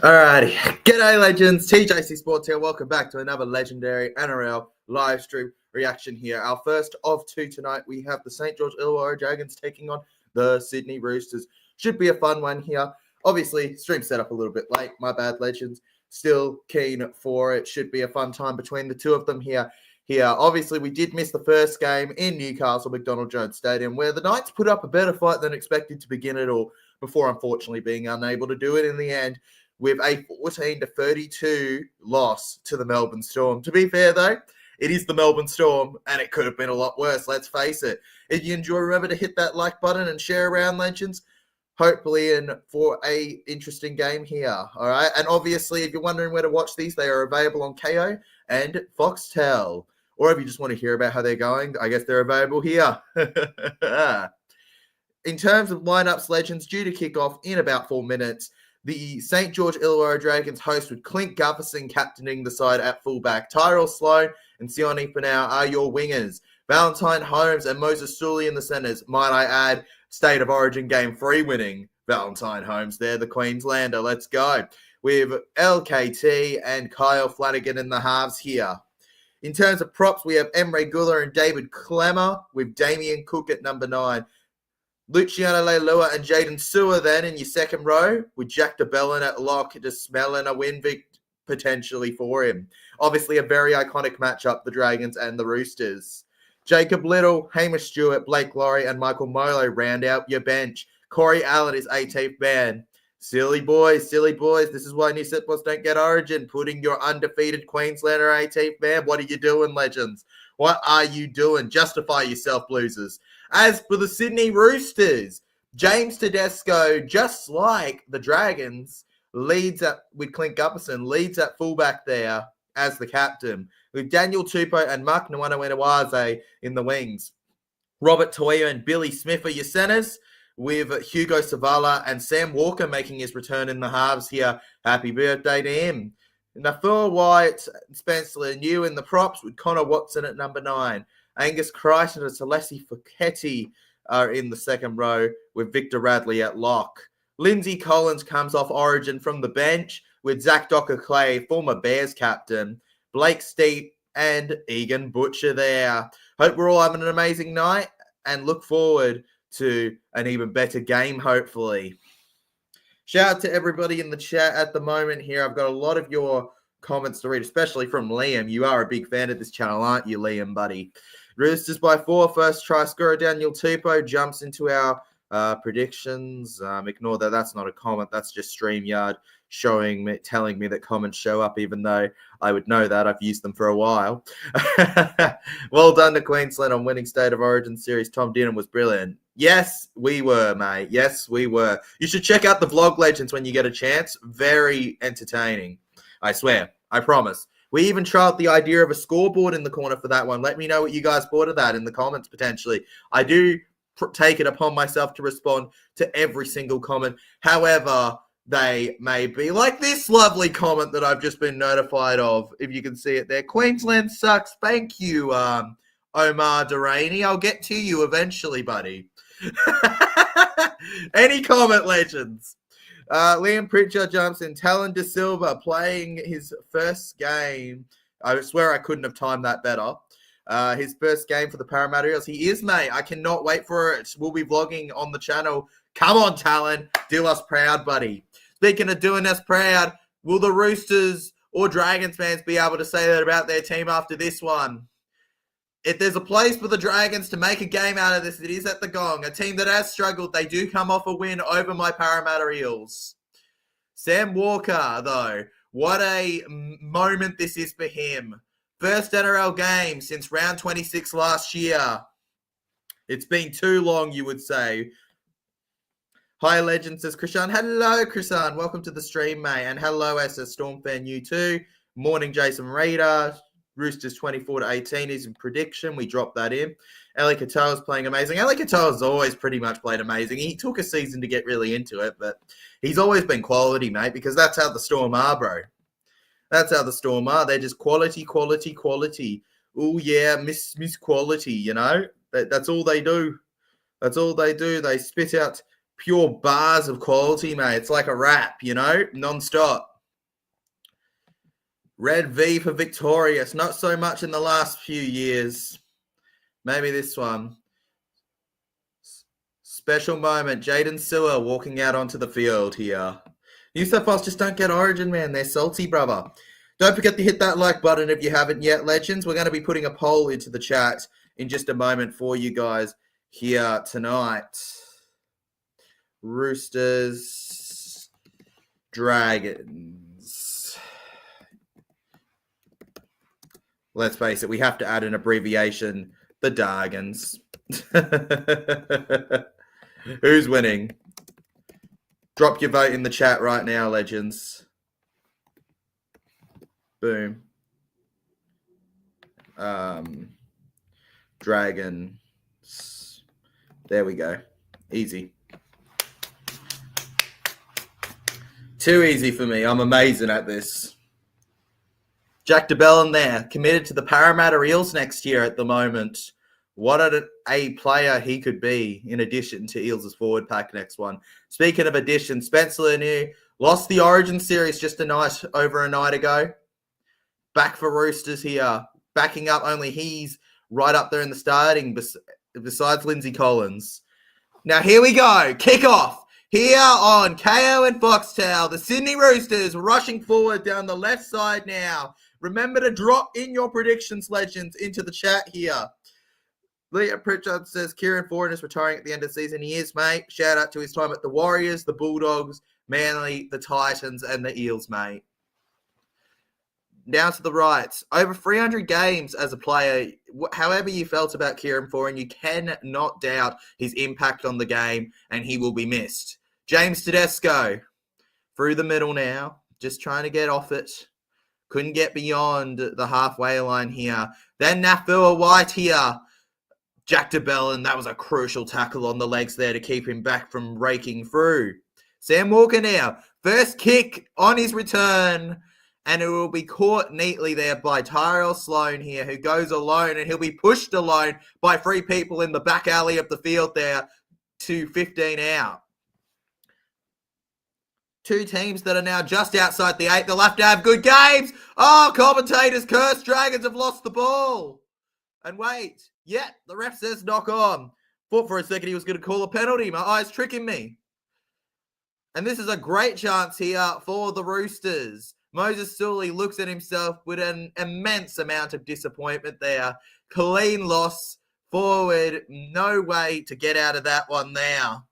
Alrighty, g'day legends, TJC Sports here. Welcome back to another legendary NRL live stream reaction here. Our first of two tonight. We have the St. George Illawarra Dragons taking on the Sydney Roosters. Should be a fun one here. Obviously, stream set up a little bit late. My bad, legends. Still keen for it. Should be a fun time between the two of them here. Obviously, we did miss the first game in Newcastle, McDonald Jones Stadium, where the Knights put up a better fight than expected to begin it all, before unfortunately being unable to do it in the end, with a 14-32 loss to the Melbourne Storm. To be fair, though, it is the Melbourne Storm, and it could have been a lot worse, let's face it. If you enjoy, remember to hit that like button and share around, legends. Hopefully in for a interesting game here, all right? And obviously, if you're wondering where to watch these, they are available on Kayo and Foxtel. Or if you just want to hear about how they're going, I guess they're available here. In terms of lineups, legends, due to kick off in about 4 minutes, the St. George Illawarra Dragons host with Clint Gutherson captaining the side at fullback. Tyrell Sloan and Sione Panau are your wingers. Valentine Holmes and Moses Sully in the centres. Might I add, State of Origin Game 3 winning Valentine Holmes there, the Queenslander. Let's go. With LKT and Kyle Flanagan in the halves here. In terms of props, we have Emre Guler and David Clemmer with Damien Cook at number 9. Luciano Leilua and Jaden Sewer then in your second row, with Jack DeBellin at lock, just smelling a win potentially for him. Obviously a very iconic matchup, the Dragons and the Roosters. Jacob Little, Hamish Stewart, Blake Laurie and Michael Molo round out your bench. Corey Allen is 18th man. Silly boys. This is why New South Wales don't get Origin, putting your undefeated Queenslander 18th man. What are you doing, legends? What are you doing? Justify yourself, losers. As for the Sydney Roosters, James Tedesco, just like the Dragons, leads at with Clint Gutherson, leads at fullback there as the captain, with Daniel Tupou and Mark Nwanawaze in the wings. Robert Toya and Billy Smith are your centres, with Hugo Savala and Sam Walker making his return in the halves here. Happy birthday to him. Nafua White, Spencer Leniu in the props, with Connor Watson at number 9. Angus Crichton and Celeste Fouquetti are in the second row, with Victor Radley at lock. Lindsay Collins comes off Origin from the bench, with Zach Docker-Clay, former Bears captain, Blake Steep and Egan Butcher there. Hope we're all having an amazing night and look forward to an even better game, hopefully. Shout out to everybody in the chat at the moment here. I've got a lot of your comments to read, especially from Liam. You are a big fan of this channel, aren't you, Liam, buddy? Roosters by 4. First try scorer, Daniel Tupou, jumps into our predictions. Ignore that. That's not a comment. That's just StreamYard telling me that comments show up, even though I would know that. I've used them for a while. Well done to Queensland on winning State of Origin series. Tom Dinham was brilliant. Yes, we were, mate. Yes, we were. You should check out the vlog, legends, when you get a chance. Very entertaining. I swear. I promise. We even tried the idea of a scoreboard in the corner for that one. Let me know what you guys thought of that in the comments, potentially. I do take it upon myself to respond to every single comment. However, they may be like this lovely comment that I've just been notified of, if you can see it there. Queensland sucks. Thank you, Omar Delaney. I'll get to you eventually, buddy. Any comment, legends? Liam Pritchard jumps in. Talon De Silva playing his first game. I swear I couldn't have timed that better. His first game for the Parramatta Eels. He is, mate. I cannot wait for it. We'll be vlogging on the channel. Come on, Talon. Do us proud, buddy. Speaking of doing us proud, will the Roosters or Dragons fans be able to say that about their team after this one? If there's a place for the Dragons to make a game out of this, it is at the Gong. A team that has struggled, they do come off a win over my Parramatta Eels. Sam Walker, though, what a moment this is for him. First NRL game since round 26 last year. It's been too long, you would say. Hi, legend, says Krishan. Hello, Krishan. Welcome to the stream, mate. And hello, SS Storm fan, you too. Morning, Jason Reader. Roosters 24-18 is in prediction. We dropped that in. Ali Katoa's playing amazing. Ali Katoa's always pretty much played amazing. He took a season to get really into it, but he's always been quality, mate, because that's how the Storm are, bro. That's how the Storm are. They're just quality. Oh, yeah, miss quality, you know? That's all they do. That's all they do. They spit out pure bars of quality, mate. It's like a rap, you know? Non-stop. Red V for victorious. Not so much in the last few years. Maybe this one. Special moment. Jaden Sewer walking out onto the field here. New South Wales just don't get Origin, man. They're salty, brother. Don't forget to hit that like button if you haven't yet, legends. We're going to be putting a poll into the chat in just a moment for you guys here tonight. Roosters, Dragons. Let's face it, we have to add an abbreviation. The Dargans. Who's winning? Drop your vote in the chat right now, legends. Boom. Dragons. There we go. Easy. Too easy for me. I'm amazing at this. Jack DeBellin there, committed to the Parramatta Eels next year at the moment. What a player he could be in addition to Eels' forward pack next one. Speaking of addition, Spencer Lanier lost the Origin series just over a night ago. Back for Roosters here. Backing up, only he's right up there in the starting besides Lindsay Collins. Now here we go. Kickoff here on Kayo and Foxtel. The Sydney Roosters rushing forward down the left side now. Remember to drop in your predictions, legends, into the chat here. Leah Pritchard says Kieran Foran is retiring at the end of the season. He is, mate. Shout out to his time at the Warriors, the Bulldogs, Manly, the Titans, and the Eels, mate. Down to the rights. Over 300 games as a player. However you felt about Kieran Foran, you cannot doubt his impact on the game, and he will be missed. James Tedesco, through the middle now. Just trying to get off it. Couldn't get beyond the halfway line here. Then Nafua White here. Jack DeBellin, that was a crucial tackle on the legs there to keep him back from raking through. Sam Walker now. First kick on his return. And it will be caught neatly there by Tyrell Sloan here, who goes alone, and he'll be pushed alone by 3 people in the back alley of the field there to 15 out. 2 teams that are now just outside the 8. They'll have to have good games. Oh, commentators curse. Dragons have lost the ball. And wait. Yeah, the ref says knock on. Thought for a second he was going to call a penalty. My eyes tricking me. And this is a great chance here for the Roosters. Moses Sully looks at himself with an immense amount of disappointment there. Clean loss forward. No way to get out of that one now.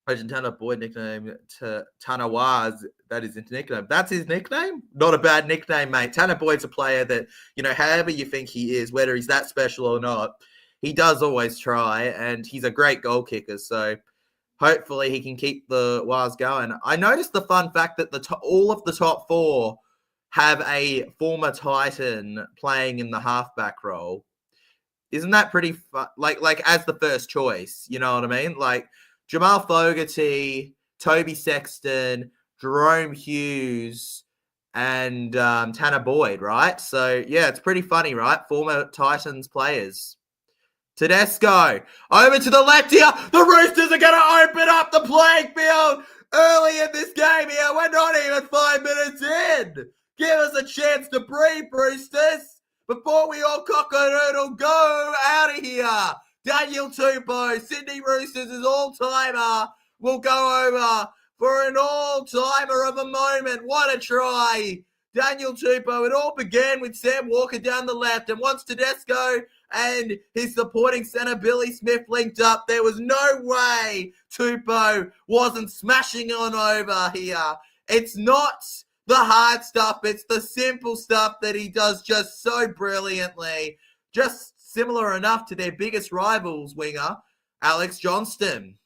Legend Tanner Boyd nickname to Tanawaz. That is his nickname. That's his nickname? Not a bad nickname, mate. Tanner Boyd's a player that, however you think he is, whether he's that special or not, he does always try, and he's a great goal kicker. So hopefully he can keep the Wars going. I noticed the fun fact that all of the top 4 have a former Titan playing in the halfback role. Isn't that pretty fun? Like as the first choice, you know what I mean? Like Jamal Fogarty, Toby Sexton, Jerome Hughes, and Tanner Boyd, right? So, yeah, it's pretty funny, right? Former Titans players. Tedesco, over to the left here. The Roosters are going to open up the playing field early in this game here. We're not even 5 minutes in. Give us a chance to breathe, Roosters, before we all cock-a-doodle go out of here. Daniel Tupou, Sydney Roosters' all-timer, will go over for an all-timer of a moment. What a try. Daniel Tupou, it all began with Sam Walker down the left, and once Tedesco and his supporting centre Billy Smith linked up, there was no way Tupou wasn't smashing on over here. It's not the hard stuff, it's the simple stuff that he does just so brilliantly. Just similar enough to their biggest rivals winger, Alex Johnston.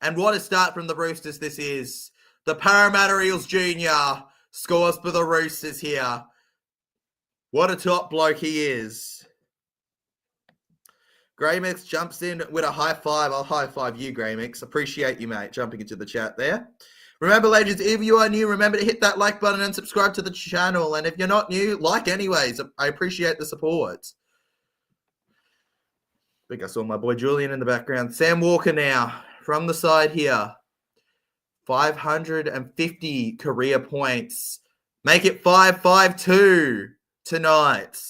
And what a start from the Roosters this is. The Parramatta Eels Jr. scores for the Roosters here. What a top bloke he is. Graymix jumps in with a high five. I'll high five you, Graymix. Appreciate you, mate, jumping into the chat there. Remember, legends, if you are new, remember to hit that like button and subscribe to the channel. And if you're not new, like anyways. I appreciate the support. I think I saw my boy Julian in the background. Sam Walker now from the side here. 550 career points. Make it 5-5-2 tonight.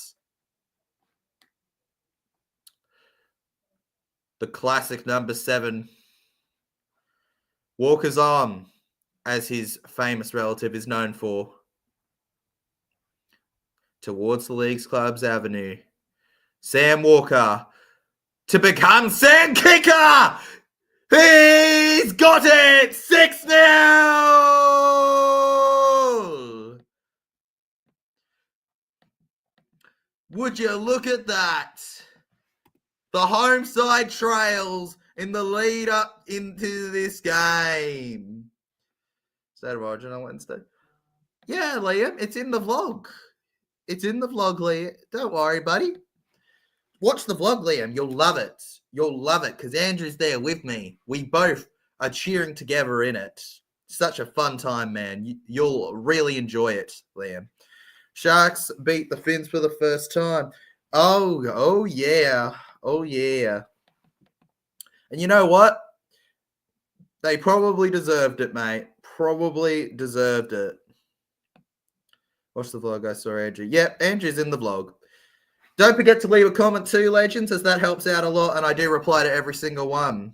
The classic number 7. Walker's on, as his famous relative is known for. Towards the Leagues Clubs Avenue. Sam Walker to become Sam Kicker. He's got it! 6-0! Would you look at that? The home side trails in the lead up into this game. State of Origin on Wednesday. Yeah, Liam, it's in the vlog. It's in the vlog, Liam. Don't worry, buddy. Watch the vlog, Liam. You'll love it. You'll love it because Andrew's there with me. We both are cheering together in it. Such a fun time, man. You'll really enjoy it, Liam. Sharks beat the Finns for the first time. Oh yeah. Oh, yeah. And you know what? They probably deserved it, mate. Probably deserved it. Watch the vlog. I saw Andrew. Yep, Andrew's in the vlog. Don't forget to leave a comment too, legends, as that helps out a lot, and I do reply to every single one.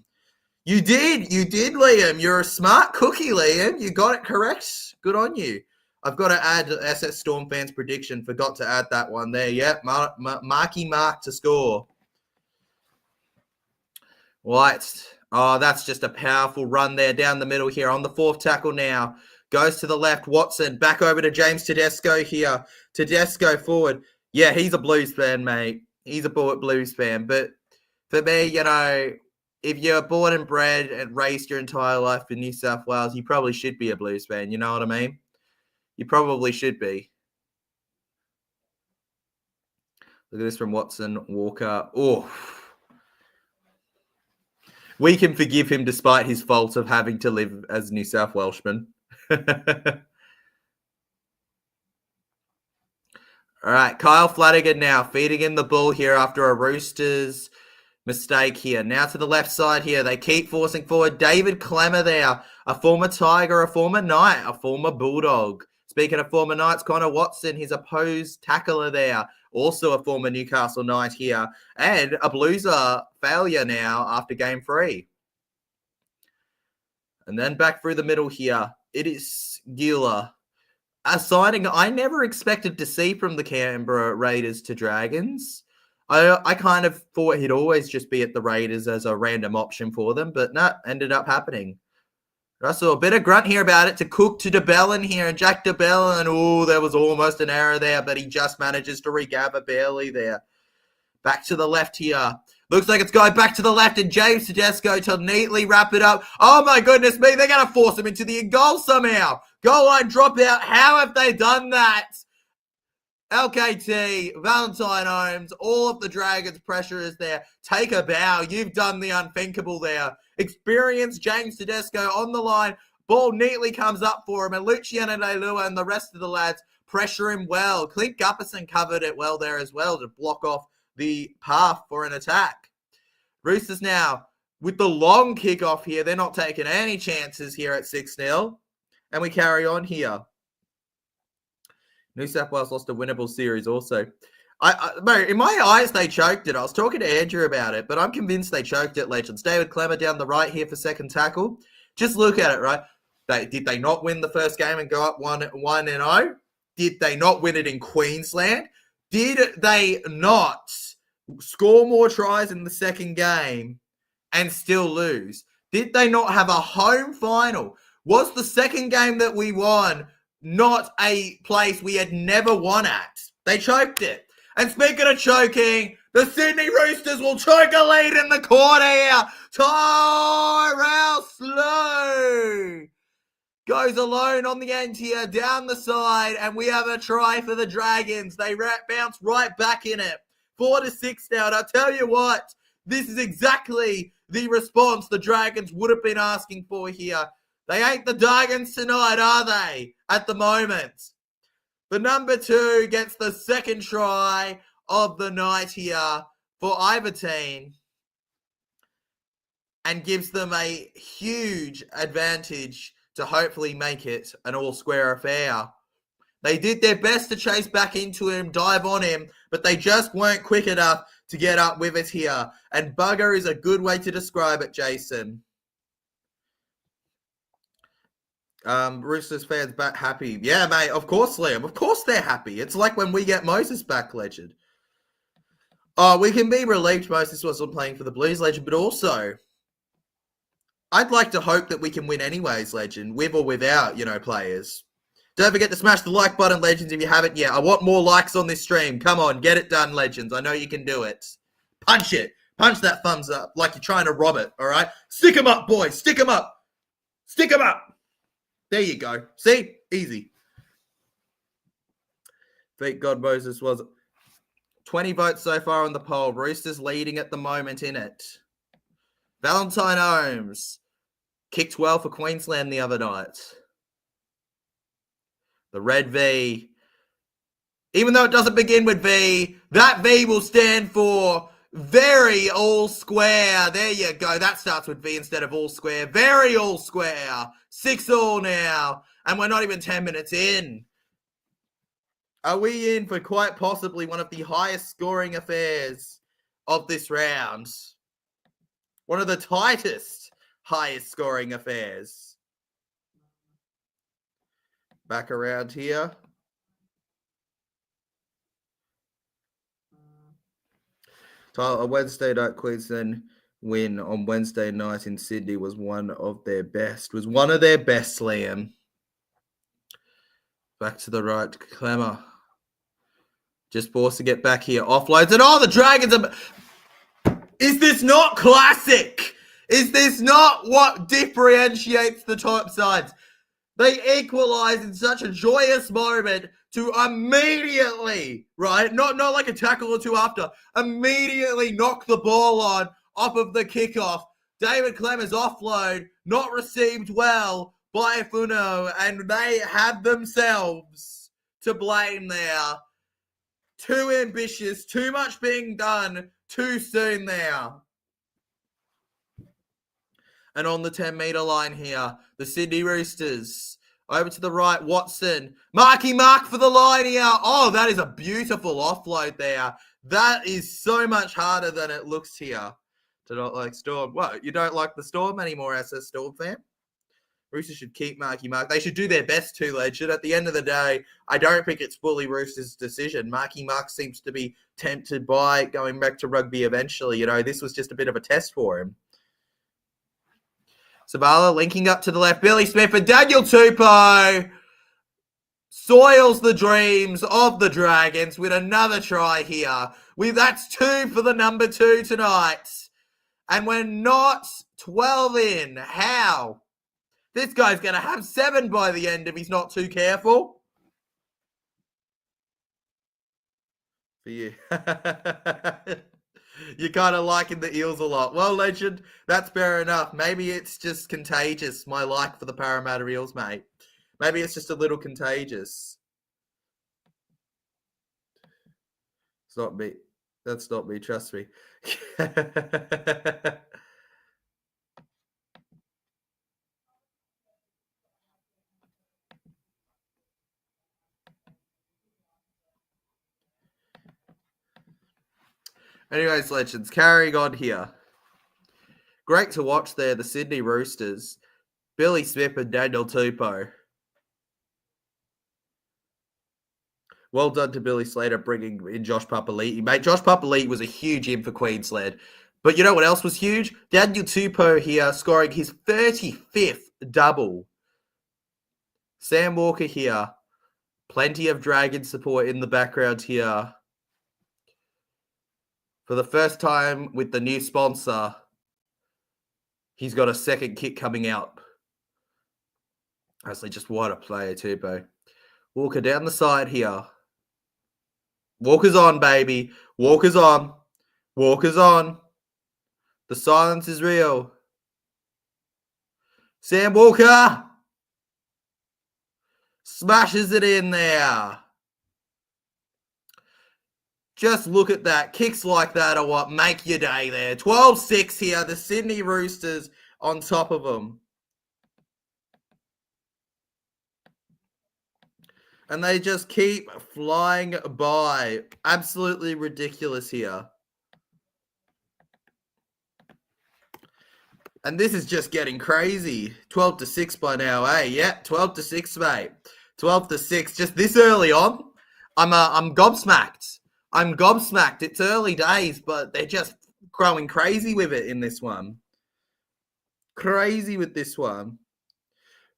You did, Liam. You're a smart cookie, Liam. You got it correct. Good on you. I've got to add SS Storm fans' prediction. Forgot to add that one there. Yep, Marky Mark to score. Right. Oh, that's just a powerful run there down the middle here on the 4th tackle now. Goes to the left. Watson back over to James Tedesco here. Tedesco forward. Yeah, he's a Blues fan, mate. He's a Blues fan. But for me, you know, if you're born and bred and raised your entire life in New South Wales, you probably should be a Blues fan. You know what I mean? You probably should be. Look at this from Watson. Walker. Oh. We can forgive him despite his fault of having to live as New South Welshman. All right, Kyle Flanagan now feeding in the ball here after a Roosters mistake here. Now to the left side here. They keep forcing forward. David Clemmer there, a former Tiger, a former Knight, a former Bulldog. Speaking of former Knights, Connor Watson, his opposed tackler there. Also a former Newcastle Knight here. And a Blueser failure now after game 3. And then back through the middle here. It is Gila. A signing I never expected to see from the Canberra Raiders to Dragons. I kind of thought he'd always just be at the Raiders as a random option for them. But no, ended up happening. Russell, a bit of grunt here about it to Cook to DeBellin here. And Jack DeBellin, oh, there was almost an error there, but he just manages to regather barely there. Back to the left here. Looks like it's going back to the left, and James Tedesco to neatly wrap it up. Oh, my goodness me. They're going to force him into the goal somehow. Goal line drop out. How have they done that? LKT, Valentine Holmes, all of the Dragons' pressure is there. Take a bow. You've done the unthinkable there. Experienced James Tedesco on the line. Ball neatly comes up for him, and Luciano Leilua and the rest of the lads pressure him well. Clint Gupperson covered it well there as well to block off the path for an attack. Roosters now with the long kickoff here. They're not taking any chances here at 6-0. And we carry on here. New South Wales lost a winnable series also. In my eyes, they choked it. I was talking to Andrew about it, but I'm convinced they choked it, legends. David Clemmer down the right here for second tackle. Just look at it, right? Did they not win the first game and go up 1-0? Did they not win it in Queensland? Did they not score more tries in the second game and still lose? Did they not have a home final? Was the second game that we won not a place we had never won at? They choked it. And speaking of choking, the Sydney Roosters will choke a lead in the corner here. Tyrell Slow goes alone on the end here, down the side, and we have a try for the Dragons. They bounce right back in it. 4-6 now, and I tell you what, this is exactly the response the Dragons would have been asking for here. They ain't the Dragons tonight, are they, at the moment? The number 2 gets the second try of the night here for either team and gives them a huge advantage to hopefully make it an all-square affair. They did their best to chase back into him, dive on him, but they just weren't quick enough to get up with it here. And bugger is a good way to describe it, Jason. Roosters fans back happy. Yeah, mate, of course, Liam. Of course they're happy. It's like when we get Moses back, legend. Oh, we can be relieved Moses wasn't playing for the Blues, legend, but also I'd like to hope that we can win anyways, legend, with or without, players. Don't forget to smash the like button, legends, if you haven't yet. I want more likes on this stream. Come on, get it done, legends. I know you can do it. Punch it. Punch that thumbs up like you're trying to rob it, all right? Stick them up, boys. Stick them up. Stick them up. There you go. See? Easy. Thank God Moses was 20 votes so far on the poll. Roosters leading at the moment in it. Valentine Holmes kicked well for Queensland the other night. The red V. Even though it doesn't begin with V, that V will stand for very all square. There you go. That starts with V instead of all square. Very all square. 6-all now. And we're not even 10 minutes in. Are we in for quite possibly one of the highest scoring affairs of this round? One of the tightest, highest scoring affairs. Back around here. A Wednesday night Queensland win on Wednesday night in Sydney was one of their best. Liam. Back to the right, Clemmer. Just forced to get back here. Offloads. And the Dragons are... Is this not classic? Is this not what differentiates the top sides? They equalize in such a joyous moment to immediately, right? Not like a tackle or two after. Immediately knock the ball on off of the kickoff. David Clemmer's offload not received well by Funo, and they have themselves to blame there. Too ambitious, too much being done too soon there. And on the 10-metre line here, the Sydney Roosters. Over to the right, Watson. Marky Mark for the line here. Oh, that is a beautiful offload there. That is so much harder than it looks here to not like Storm. What, you don't like the Storm anymore as a Storm fan? Roosters should keep Marky Mark. They should do their best to, legend. At the end of the day, I don't think it's fully Roosters' decision. Marky Mark seems to be tempted by going back to rugby eventually. This was just a bit of a test for him. Zavala linking up to the left. Billy Smith and Daniel Tupou soils the dreams of the Dragons with another try here. That's 2 for the number 2 tonight. And we're not 12 in. How? This guy's going to have 7 by the end if he's not too careful. For you. You're kind of liking the Eels a lot. Well, legend, that's fair enough. Maybe it's just contagious, my like for the Parramatta Eels, mate. Maybe it's just a little contagious. It's not me. That's not me, trust me. Anyways, legends, carrying on here. Great to watch there, the Sydney Roosters. Billy Smith and Daniel Tupou. Well done to Billy Slater bringing in Josh Papali'i. Mate, Josh Papali'i was a huge in for Queensland. But you know what else was huge? Daniel Tupou here scoring his 35th double. Sam Walker here. Plenty of Dragon support in the background here. For the first time with the new sponsor, he's got a second kick coming out. Honestly, just what a player, Tupou. Walker down the side here. Walker's on, baby. Walker's on. Walker's on. The silence is real. Sam Walker smashes it in there. Just look at that. Kicks like that are what make your day there. 12-6 here. The Sydney Roosters on top of them. And they just keep flying by. Absolutely ridiculous here. And this is just getting crazy. 12-6 by now, eh? Yeah, 12-6, mate. 12-6. Just this early on, I'm gobsmacked. I'm gobsmacked. It's early days, but they're just growing crazy with it in this one. Crazy with this one.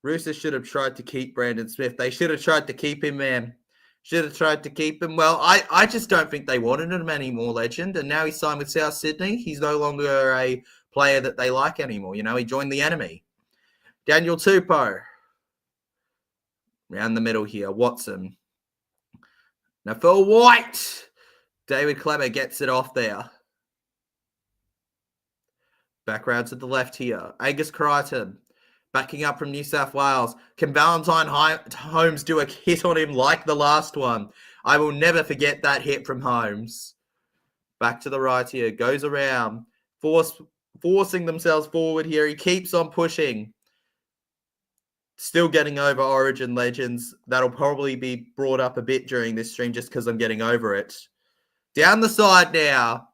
Roosters should have tried to keep Brandon Smith. They should have tried to keep him, man. Should have tried to keep him. Well, I just don't think they wanted him anymore, Legend. And now he's signed with South Sydney. He's no longer a player that they like anymore. You know, he joined the enemy. Daniel Tupou. Round the middle here. Watson. Now Phil White. David Clemmer gets it off there. Back round to the left here. Angus Crichton. Backing up from New South Wales. Can Valentine Holmes do a hit on him like the last one? I will never forget that hit from Holmes. Back to the right here. Goes around. Forcing themselves forward here. He keeps on pushing. Still getting over Origin Legends. That'll probably be brought up a bit during this stream just because I'm getting over it. Down the side now.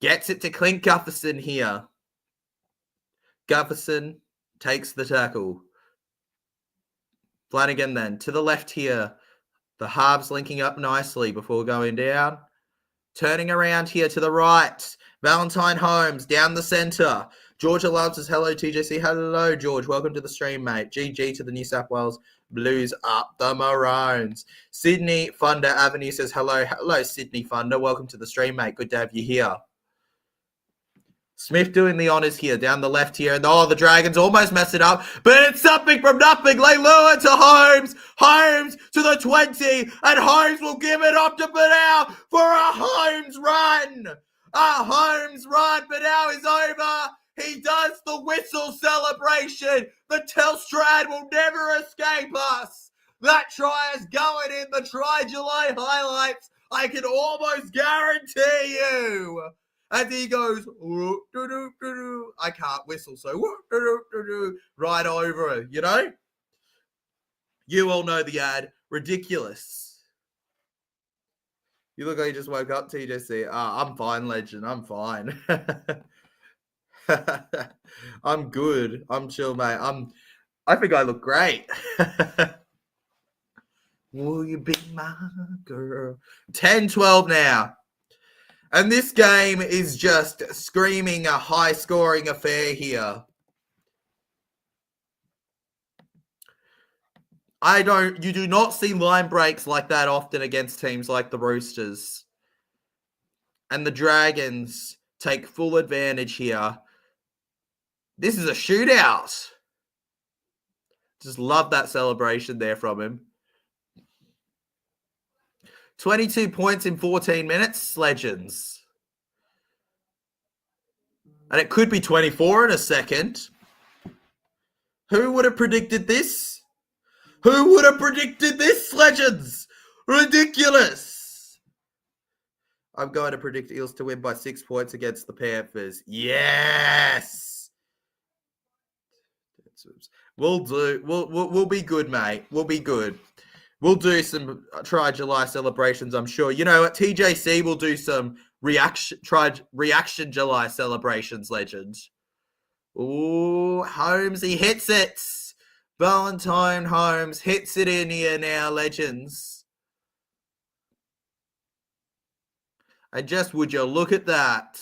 Gets it to Clint Gutherson here. Gutherson takes the tackle. Flanagan then to the left here. The halves linking up nicely before going down. Turning around here to the right. Valentine Holmes down the centre. Georgia Love says, hello, TJC. Hello, George. Welcome to the stream, mate. GG to the New South Wales Blues up the Maroons. Sydney Funder Avenue says, hello. Hello, Sydney Funder. Welcome to the stream, mate. Good to have you here. Smith doing the honours here, down the left here. And the Dragons almost mess it up. But it's something from nothing. Leilua to Holmes. Holmes to the 20. And Holmes will give it up to Benau for a Holmes run. A Holmes run. Benau is over. He does the whistle celebration. The Telstrad will never escape us. That try is going in the Try July highlights. I can almost guarantee you. As he goes, I can't whistle, so right over it, you know? You all know the ad. Ridiculous. You look like you just woke up, TJC. I'm fine, Legend. I'm fine. I'm good. I'm chill, mate. I think I look great. Will you be my girl? 10-12 now. And this game is just screaming a high-scoring affair here. You do not see line breaks like that often against teams like the Roosters. And the Dragons take full advantage here. This is a shootout. Just love that celebration there from him. 22 points in 14 minutes, Legends. And it could be 24 in a second. Who would have predicted this? Who would have predicted this, Legends? Ridiculous. I'm going to predict Eels to win by 6 points against the Panthers. Yes. We'll be good, mate. We'll be good. We'll do some Try July celebrations, I'm sure. You know what? TJC will do some reaction July celebrations, Legends. Ooh, Holmes, he hits it. Valentine Holmes hits it in here now, Legends. And just would you look at that?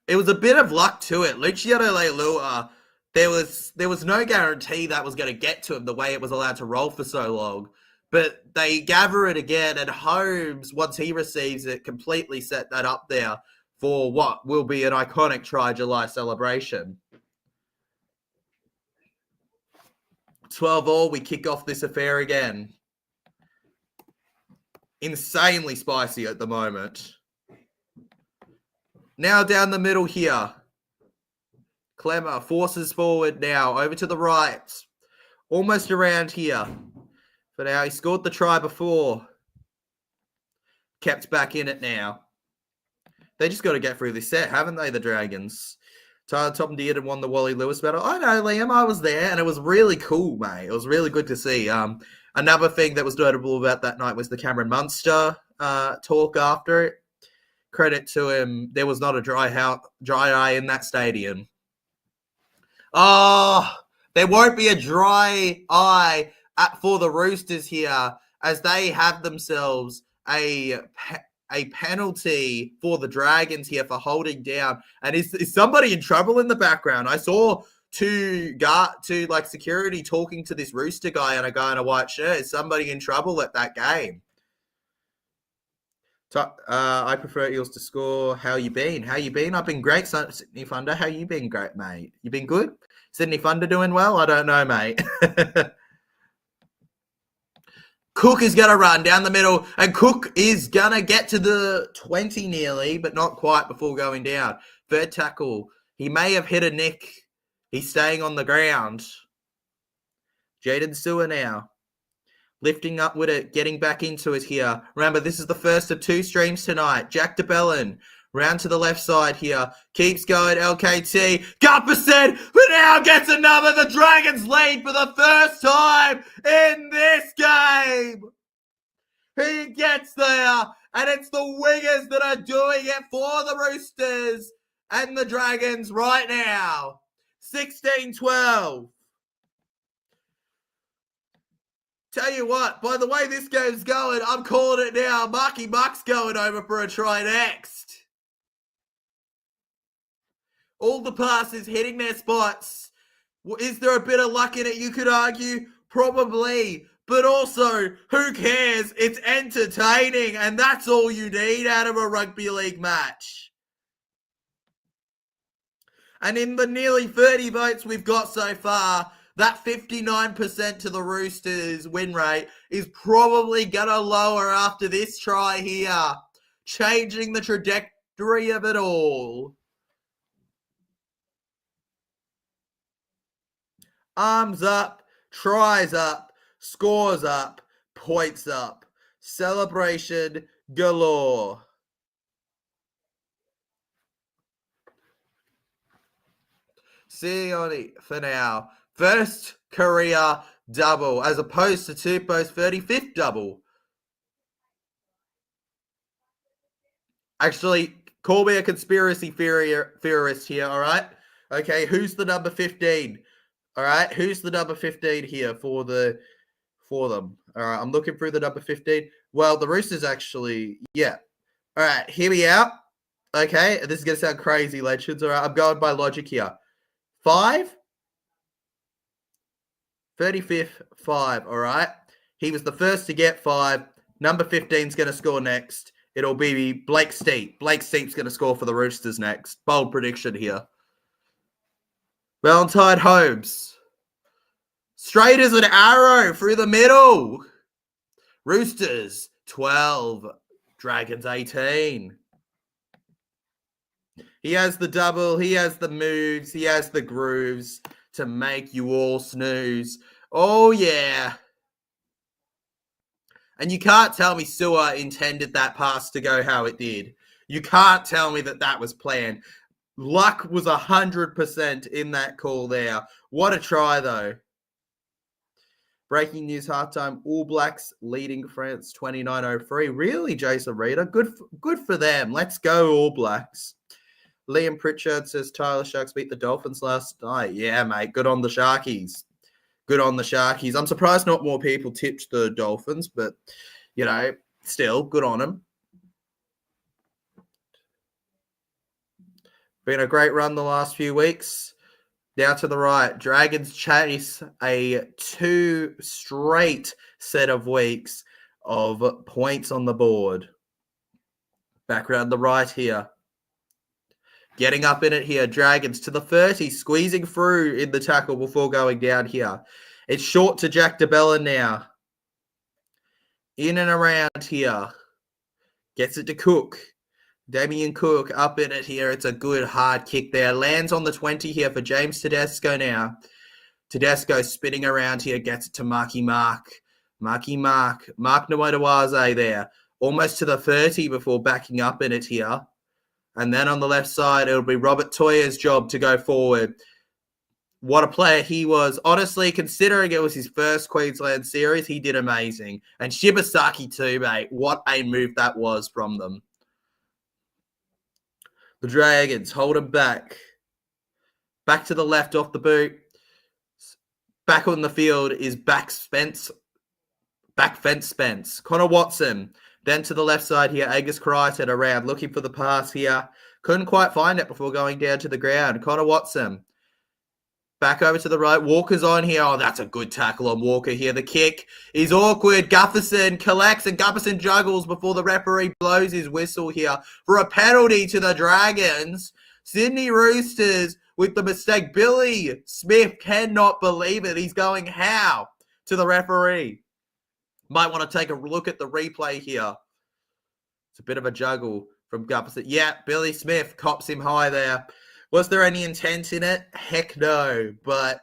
It was a bit of luck to it. Luciano Leilua, there was no guarantee that was going to get to him the way it was allowed to roll for so long. But they gather it again, and Holmes, once he receives it, completely set that up there for what will be an iconic Try July celebration. 12-all, we kick off this affair again. Insanely spicy at the moment. Now down the middle here. Clemmer forces forward now, over to the right. Almost around here. But now he scored the try before. Kept back in it now. They just got to get through this set, haven't they, the Dragons? Tyler Topham-Dearden and won the Wally Lewis medal. I know, Liam. I was there, and it was really cool, mate. It was really good to see. Another thing that was notable about that night was the Cameron Munster talk after it. Credit to him. There was not a dry eye in that stadium. Oh, there won't be a dry eye for the Roosters here, as they have themselves a penalty for the Dragons here for holding down. And is somebody in trouble in the background? I saw two security talking to this Rooster guy and a guy in a white shirt. Is somebody in trouble at that game? I prefer Eels to score. How you been? I've been great, Sydney Thunder. How you been? Great, mate. You been good? Sydney Thunder doing well? I don't know, mate. Cook is going to run down the middle, and Cook is going to get to the 20 nearly, but not quite before going down. Third tackle. He may have hit a nick. He's staying on the ground. Jaden Sewer now. Lifting up with it, getting back into it here. Remember, this is the first of two streams tonight. Jack DeBellin, round to the left side here. Keeps going, LKT. Gutperson, but now gets another. The Dragons lead for the first time in this game. He gets there, and it's the wingers that are doing it for the Roosters and the Dragons right now. 16-12. Tell you what, by the way this game's going, I'm calling it now. Marky Mark's going over for a try next. All the passes hitting their spots. Is there a bit of luck in it, you could argue? Probably. But also, who cares? It's entertaining, and that's all you need out of a rugby league match. And in the nearly 30 votes we've got so far, that 59% to the Roosters win rate is probably going to lower after this try here, changing the trajectory of it all. Arms up, tries up, scores up, points up. Celebration galore. Sione for now. First career double, as opposed to Tupou's 35th double. Actually, call me a conspiracy theorist here, all right? Okay, who's the number 15? All right, who's the number 15 here for them? All right, I'm looking through the number 15. Well, the Roosters actually, yeah. All right, hear me out. Okay, this is going to sound crazy, legends. All right, I'm going by logic here. 5? 35th, 5, all right? He was the first to get 5. Number 15 is going to score next. It'll be Blake Steep. Blake Steep's going to score for the Roosters next. Bold prediction here. Valentine Holmes. Straight as an arrow through the middle. Roosters, 12. Dragons, 18. He has the double. He has the moves. He has the grooves to make you all snooze. Oh, yeah. And you can't tell me Sewer intended that pass to go how it did. You can't tell me that that was planned. Luck was 100% in that call there. What a try, though. Breaking news halftime. All Blacks leading France 29-03. Really, Jason Reader? Good for them. Let's go, All Blacks. Liam Pritchard says Tyler Sharks beat the Dolphins last night. Yeah, mate. Good on the Sharkies. Good on the Sharkies. I'm surprised not more people tipped the Dolphins, but, you know, still, good on them. Been a great run the last few weeks. Down to the right, Dragons chase a 2 straight set of weeks of points on the board. Back around the right here. Getting up in it here, Dragons to the 30, squeezing through in the tackle before going down here. It's short to Jack DeBellin now. In and around here. Gets it to Cook. Damien Cook up in it here. It's a good hard kick there. Lands on the 20 here for James Tedesco now. Tedesco spinning around here. Gets it to Marky Mark. Mark Nwadawaze there. Almost to the 30 before backing up in it here. And then on the left side, it'll be Robert Toya's job to go forward. What a player he was. Honestly, considering it was his first Queensland series, he did amazing. And Shibasaki too, mate. What a move that was from them. The Dragons hold him back. Back to the left off the boot. Back on the field is back fence Spence. Connor Watson. Then to the left side here, Angus Crichton around, looking for the pass here. Couldn't quite find it before going down to the ground. Connor Watson. Back over to the right. Walker's on here. Oh, that's a good tackle on Walker here. The kick is awkward. Gufferson collects and Gufferson juggles before the referee blows his whistle here for a penalty to the Dragons. Sydney Roosters with the mistake. Billy Smith cannot believe it. He's going, how? To the referee. Might want to take a look at the replay here. It's a bit of a juggle from Gufferson. Yeah, Billy Smith cops him high there. Was there any intent in it? Heck no. But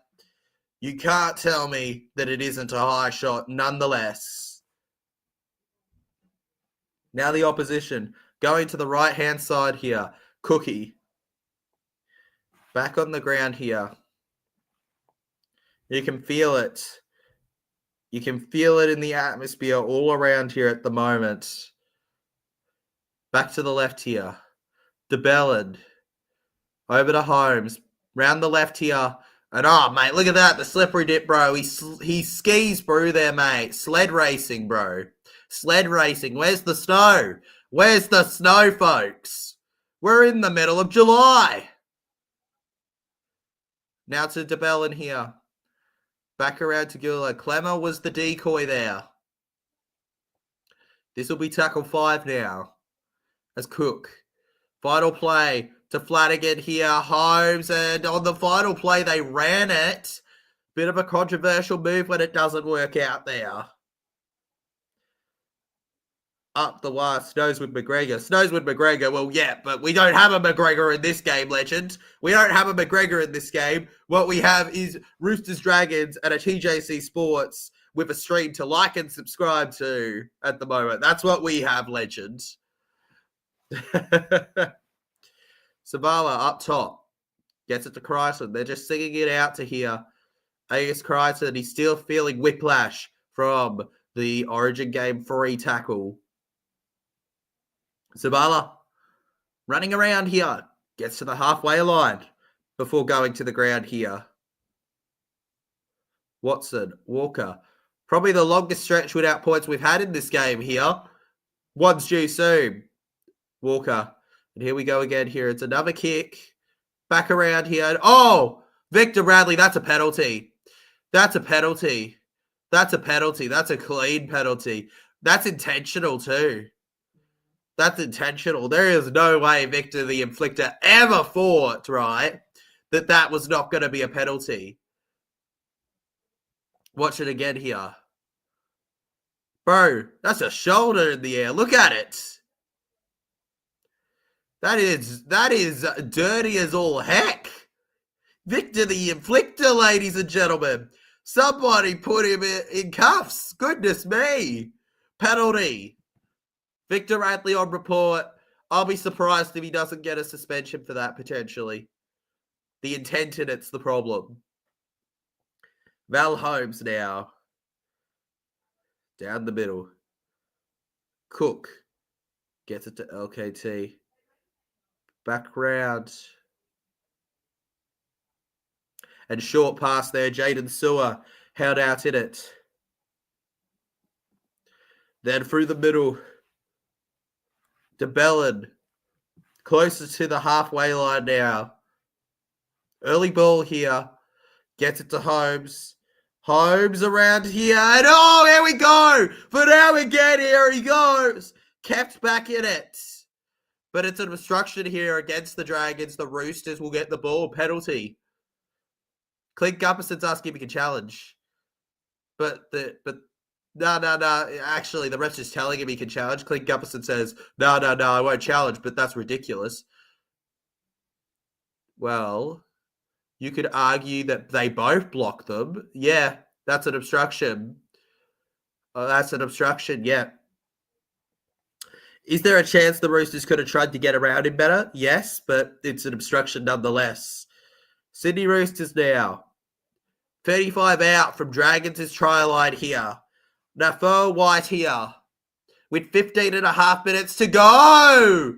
you can't tell me that it isn't a high shot nonetheless. Now the opposition. Going to the right-hand side here. Cookie. Back on the ground here. You can feel it. You can feel it in the atmosphere all around here at the moment. Back to the left here. DeBellin. Over to Holmes. Round the left here. And oh, mate, look at that. The slippery dip, bro. He skis through there, mate. Sled racing, bro. Sled racing. Where's the snow? Where's the snow, folks? We're in the middle of July. Now to DeBellin here. Back around to Gula. Clemmer was the decoy there. This will be tackle 5 now. As Cook. Final play to Flanagan here. Holmes. And on the final play, they ran it. Bit of a controversial move when it doesn't work out there. Up the wire. Snows with McGregor. Well, yeah, but we don't have a McGregor in this game, legend. We don't have a McGregor in this game. What we have is Roosters Dragons and a TJC Sports with a stream to like and subscribe to at the moment. That's what we have, legend. Savala up top. Gets it to Crichton. They're just singing it out to here. Angus Crichton, he's still feeling whiplash from the Origin game 3 tackle. Savala running around here. Gets to the halfway line before going to the ground here. Watson, Walker. Probably the longest stretch without points we've had in this game here. One's due soon. Walker. And here we go again here. It's another kick. Back around here. Oh, Victor Radley, that's a penalty. That's a penalty. That's a penalty. That's a clean penalty. That's intentional too. That's intentional. There is no way Victor the Inflictor ever thought, right, that was not going to be a penalty. Watch it again here. Bro, that's a shoulder in the air. Look at it. That is dirty as all heck. Victor the Inflictor, ladies and gentlemen. Somebody put him in cuffs. Goodness me. Penalty. Victor Radley on report. I'll be surprised if he doesn't get a suspension for that, potentially. The intent in it's the problem. Val Holmes now. Down the middle. Cook. Gets it to LKT. Back round. And short pass there. Jaden Sewer held out in it. Then through the middle. DeBellin. Closer to the halfway line now. Early ball here. Gets it to Holmes. Holmes around here. And oh, here we go. For now again, here he goes. Kept back in it. But it's an obstruction here against the Dragons. The Roosters will get the ball. Penalty. Clint Gupperson's asking if he can challenge. But no. Actually, the ref's just telling him he can challenge. Clint Gupperson says, no, I won't challenge, but that's ridiculous. Well, you could argue that they both block them. Yeah, that's an obstruction. That's an obstruction, yeah. Is there a chance the Roosters could have tried to get around him better? Yes, but it's an obstruction nonetheless. Sydney Roosters now. 35 out from Dragons' try line here. Nafo White here. With 15 and a half minutes to go.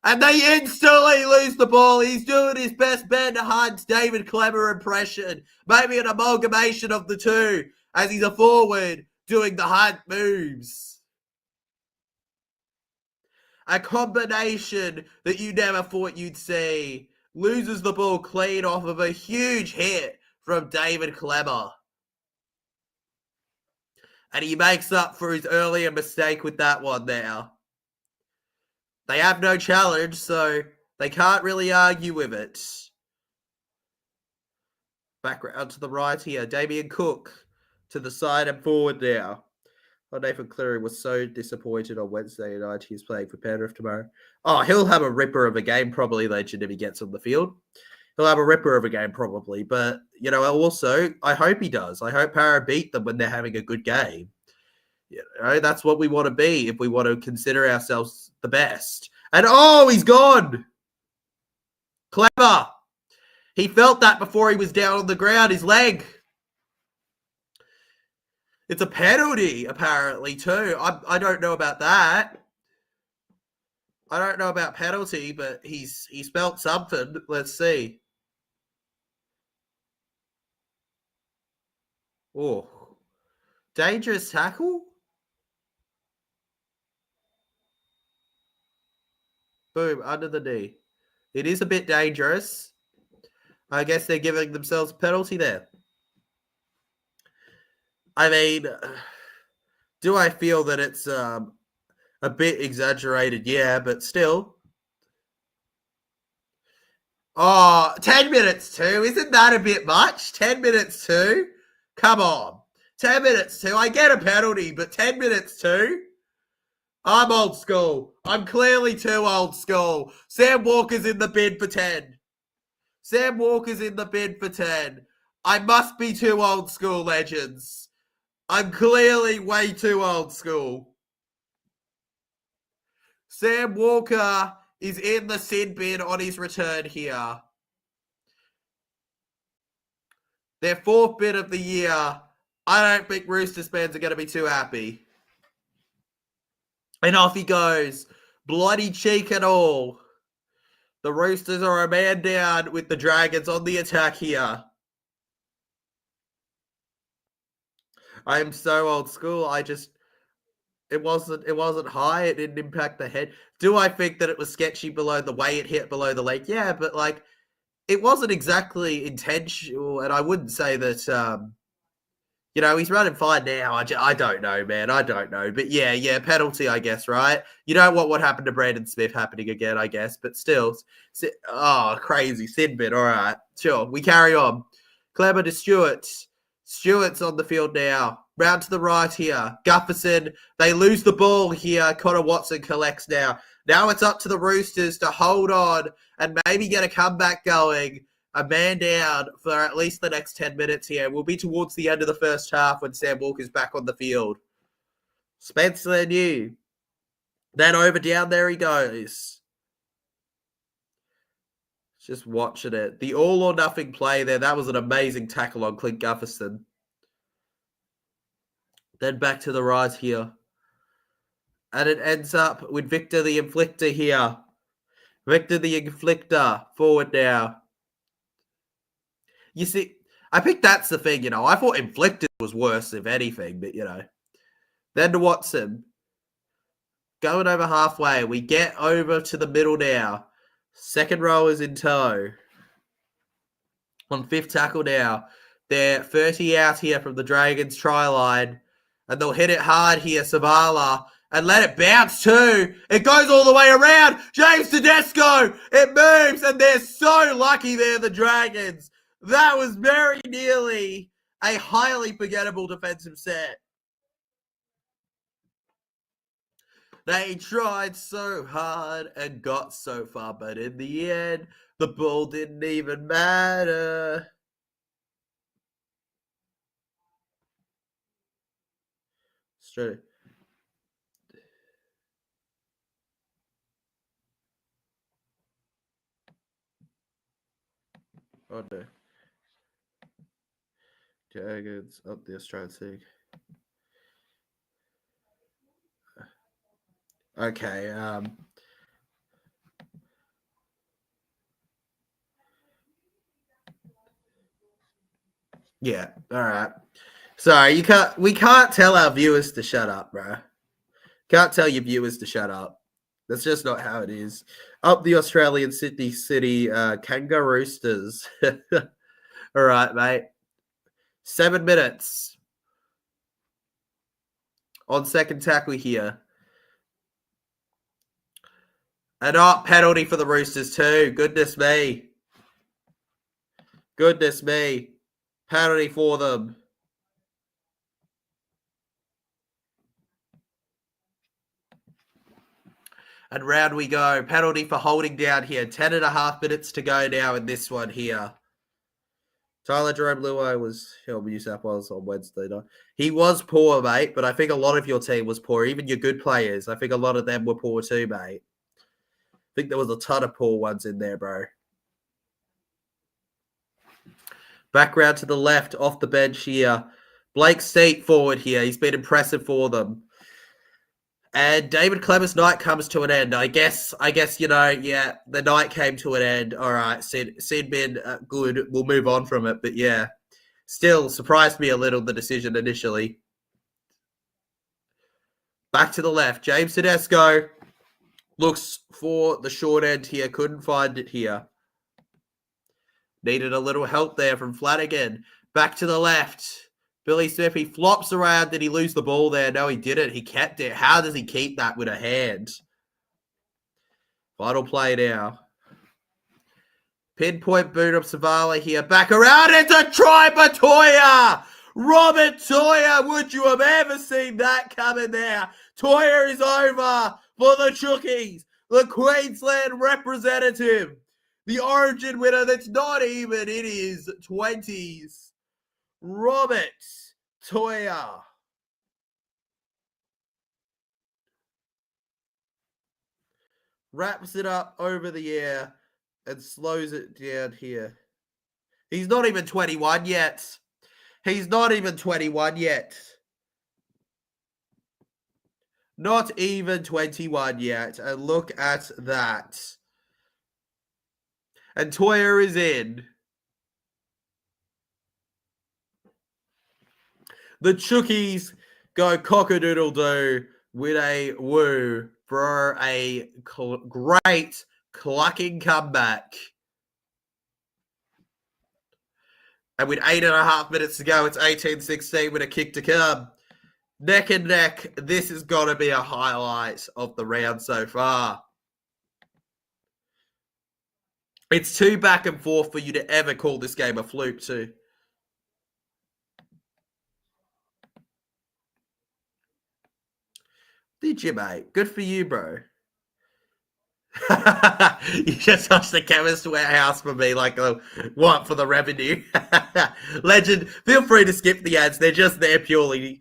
And they instantly lose the ball. He's doing his best Ben Hunt, David Clemmer impression. Maybe an amalgamation of the two as he's a forward doing the Hunt moves. A combination that you never thought you'd see. Loses the ball clean off of a huge hit from David Clemmer. And he makes up for his earlier mistake with that one now. They have no challenge, so they can't really argue with it. Background to the right here. Damien Cook to the side and forward now. Oh, Nathan Cleary was so disappointed on Wednesday night. He's playing for Penrith tomorrow. Oh, he'll have a ripper of a game probably, Legend, if he gets on the field. He'll have a ripper of a game probably. But, you know, also, I hope he does. I hope Para beat them when they're having a good game. You know, that's what we want to be if we want to consider ourselves the best. And, oh, he's gone. Clever. He felt that before he was down on the ground, his leg. It's a penalty, apparently, too. I don't know about that. I don't know about penalty, but he's felt something. Let's see. Oh. Dangerous tackle? Boom, under the knee. It is a bit dangerous. I guess they're giving themselves a penalty there. I mean, do I feel that it's a bit exaggerated? Yeah, but still. Oh, 10 minutes too. Isn't that a bit much? 10 minutes too? Come on. 10 minutes too. I get a penalty, but 10 minutes too? I'm old school. I'm clearly too old school. Sam Walker's in the bin for 10. Sam Walker's in the bin for 10. I must be too old school, Legends. I'm clearly way too old school. Sam Walker is in the sin bin on his return here. Their fourth bid of the year. I don't think Roosters fans are going to be too happy. And off he goes. Bloody cheek and all. The Roosters are a man down with the Dragons on the attack here. I am so old school. It wasn't high. It didn't impact the head. Do I think that it was sketchy below the way it hit below the leg? Yeah, but like it wasn't exactly intentional, and I wouldn't say that. You know, he's running fine now. I don't know, man. I don't know. But yeah, penalty, I guess, right? You don't want what happened to Brandon Smith happening again, I guess. But still, crazy. Sidbit, all right. Sure, we carry on. Clemmer to Stewart. Stewart's on the field now. Round to the right here. Gufferson, they lose the ball here. Connor Watson collects now. Now it's up to the Roosters to hold on and maybe get a comeback going. A man down for at least the next 10 minutes here. We'll be towards the end of the first half when Sam Walker's back on the field. Spencer New. Then over down there he goes. Just watching it. The all or nothing play there. That was an amazing tackle on Clint Gufferson. Then back to the right here. And it ends up with Victor the Inflictor here. Victor the Inflictor forward now. You see, I think that's the thing, you know. I thought Inflicted was worse, if anything, but, you know. Then to Watson. Going over halfway. We get over to the middle now. Second row is in tow. On fifth tackle now. They're 30 out here from the Dragons try line. And they'll hit it hard here, Savala. And let it bounce too. It goes all the way around. James Tedesco. It moves. And they're so lucky there, the Dragons. That was very nearly a highly forgettable defensive set. They tried so hard and got so far, but in the end, the ball didn't even matter. Straight. Oh no. Dragons up the Australian Sea. Okay. Yeah. All right. Sorry, we can't tell our viewers to shut up, bro. Can't tell your viewers to shut up. That's just not how it is. Up the Australian Sydney City Kangaroo Roosters. All right, mate. 7 minutes on second tackle here. And penalty for the Roosters too. Goodness me. Goodness me. Penalty for them. And round we go. Penalty for holding down here. 10.5 minutes to go now in this one here. Tyler Jerome Luai was held New South Wales on Wednesday night. He was poor, mate, but I think a lot of your team was poor. Even your good players. I think a lot of them were poor too, mate. I think there was a ton of poor ones in there, bro. Background to the left, off the bench here. Blake Steep forward here. He's been impressive for them. And David Clemmer's night comes to an end. I guess, the night came to an end. All right, Sid been good. We'll move on from it. But yeah, still surprised me a little, the decision initially. Back to the left. James Tedesco looks for the short end here. Couldn't find it here. Needed a little help there from Flanagan. Back to the left. Billy Smith, he flops around. Did he lose the ball there? No, he didn't. He kept it. How does he keep that with a hand? Final play now. Pinpoint boot of Savala here. Back around. It's a try for Toya. Robert Toya. Would you have ever seen that coming there? Toya is over for the Chookies. The Queensland representative. The Origin winner that's not even in his 20s. Robert Toya. Wraps it up over the air and slows it down here. He's not even 21 yet. He's not even 21 yet. Not even 21 yet. And look at that. And Toya is in. The Chookies go cock-a-doodle-doo with a woo for a great clucking comeback. And with 8.5 minutes to go, it's 18-16 with a kick to come. Neck and neck, this is going to be a highlight of the round so far. It's too back and forth for you to ever call this game a fluke too. Did you, mate? Good for you, bro. You just watched the Chemist Warehouse for me, like, what, for the revenue? Legend, feel free to skip the ads. They're just there purely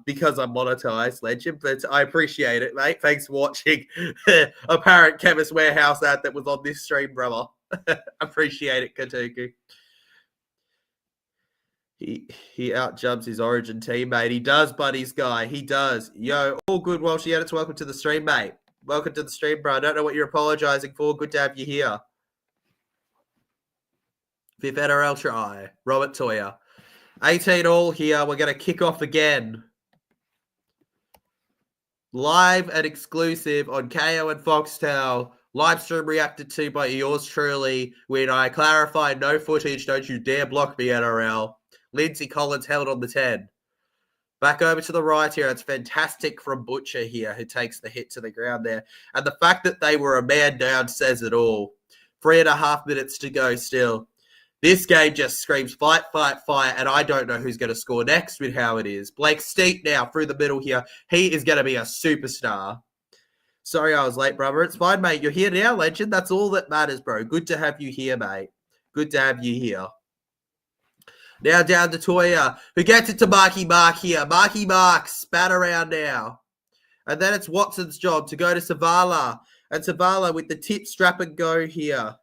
because I'm monetized, Legend, but I appreciate it, mate. Thanks for watching apparent Chemist Warehouse ad that was on this stream, brother. Appreciate it, Katuku. He outjumps his Origin teammate. He does, buddies guy. He does. Yo, all good, Walshy Edits. Welcome to the stream, mate. Welcome to the stream, bro. I don't know what you're apologizing for. Good to have you here. Fifth NRL try. Robert Toya. 18 all here. We're going to kick off again. Live and exclusive on Kayo and Foxtel. Livestream reacted to by yours truly. When I clarify no footage, don't you dare block me, NRL. Lindsay Collins held on the 10. Back over to the right here. It's fantastic from Butcher here, who takes the hit to the ground there. And the fact that they were a man down says it all. 3.5 minutes to go still. This game just screams fight, fight, fight, and I don't know who's going to score next with how it is. Blake Steep now through the middle here. He is going to be a superstar. Sorry I was late, brother. It's fine, mate. You're here now, Legend. That's all that matters, bro. Good to have you here, mate. Good to have you here. Now down to Toya, who gets it to Marky Mark here. Marky Mark spat around now. And then it's Watson's job to go to Savala. And Savala with the tip, strap and go here.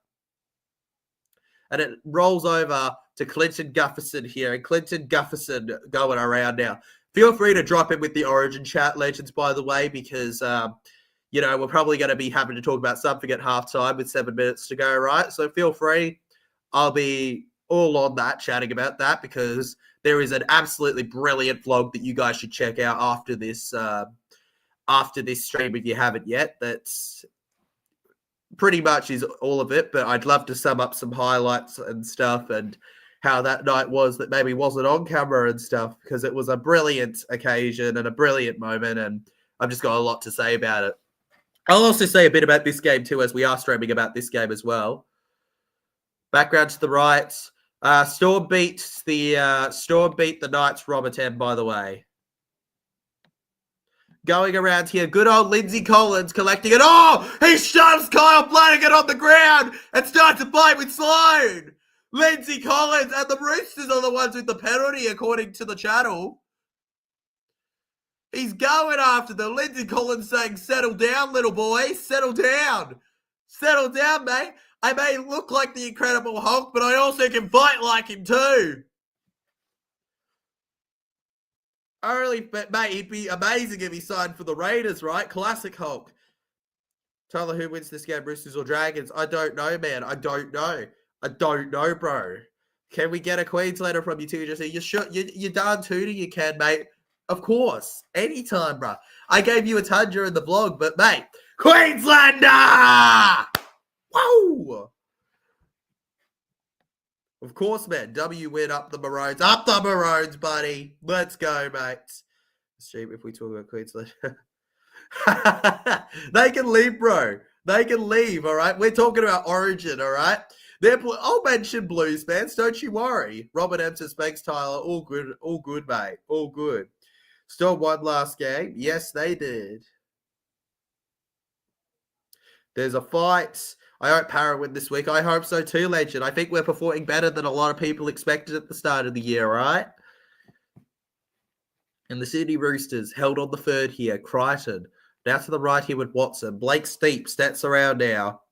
And it rolls over to Clinton Gufferson here. And Clinton Gufferson going around now. Feel free to drop in with the Origin chat, legends, by the way, because, we're probably going to be having to talk about something at halftime with 7 minutes to go, right? So feel free. I'll be all on that, chatting about that, because there is an absolutely brilliant vlog that you guys should check out after this stream if you haven't yet. That's pretty much is all of it, but I'd love to sum up some highlights and stuff and how that night was that maybe wasn't on camera and stuff, because it was a brilliant occasion and a brilliant moment, and I've just got a lot to say about it. I'll also say a bit about this game too, as we are streaming about this game as well. Background to the right. Storm beat the Knights Robert M, by the way. Going around here, good old Lindsay Collins collecting it. Oh, he shoves Kyle Flanagan on the ground and starts to fight with Sloan. Lindsay Collins and the Roosters are the ones with the penalty, according to the channel. He's going after the Lindsay Collins saying, settle down, little boy. Settle down. Settle down, mate. I may look like the Incredible Hulk, but I also can fight like him too. But mate, he'd be amazing if he signed for the Raiders, right? Classic Hulk. Tyler, who wins this game, Roosters or Dragons? I don't know, man. I don't know, bro. Can we get a Queenslander from you too? Just say, you're done too, you can, mate. Of course. Anytime, bro. I gave you a tundra in the vlog, but mate, Queenslander! Whoa! Of course, man. W win up the Maroons. Up the Maroons, buddy. Let's go, mate. Stream if we talk about Queensland. They can leave, bro. They can leave, all right? We're talking about Origin, all right? I'll mention Blues fans. Don't you worry. Robert M says, thanks, Tyler. All good, mate. All good. Still won last game. Yes, they did. There's a fight. I hope Para win this week. I hope so too, legend. I think we're performing better than a lot of people expected at the start of the year, right? And the Sydney Roosters held on the third here. Crichton. Now to the right here with Watson. Blake Steep. Stats around now.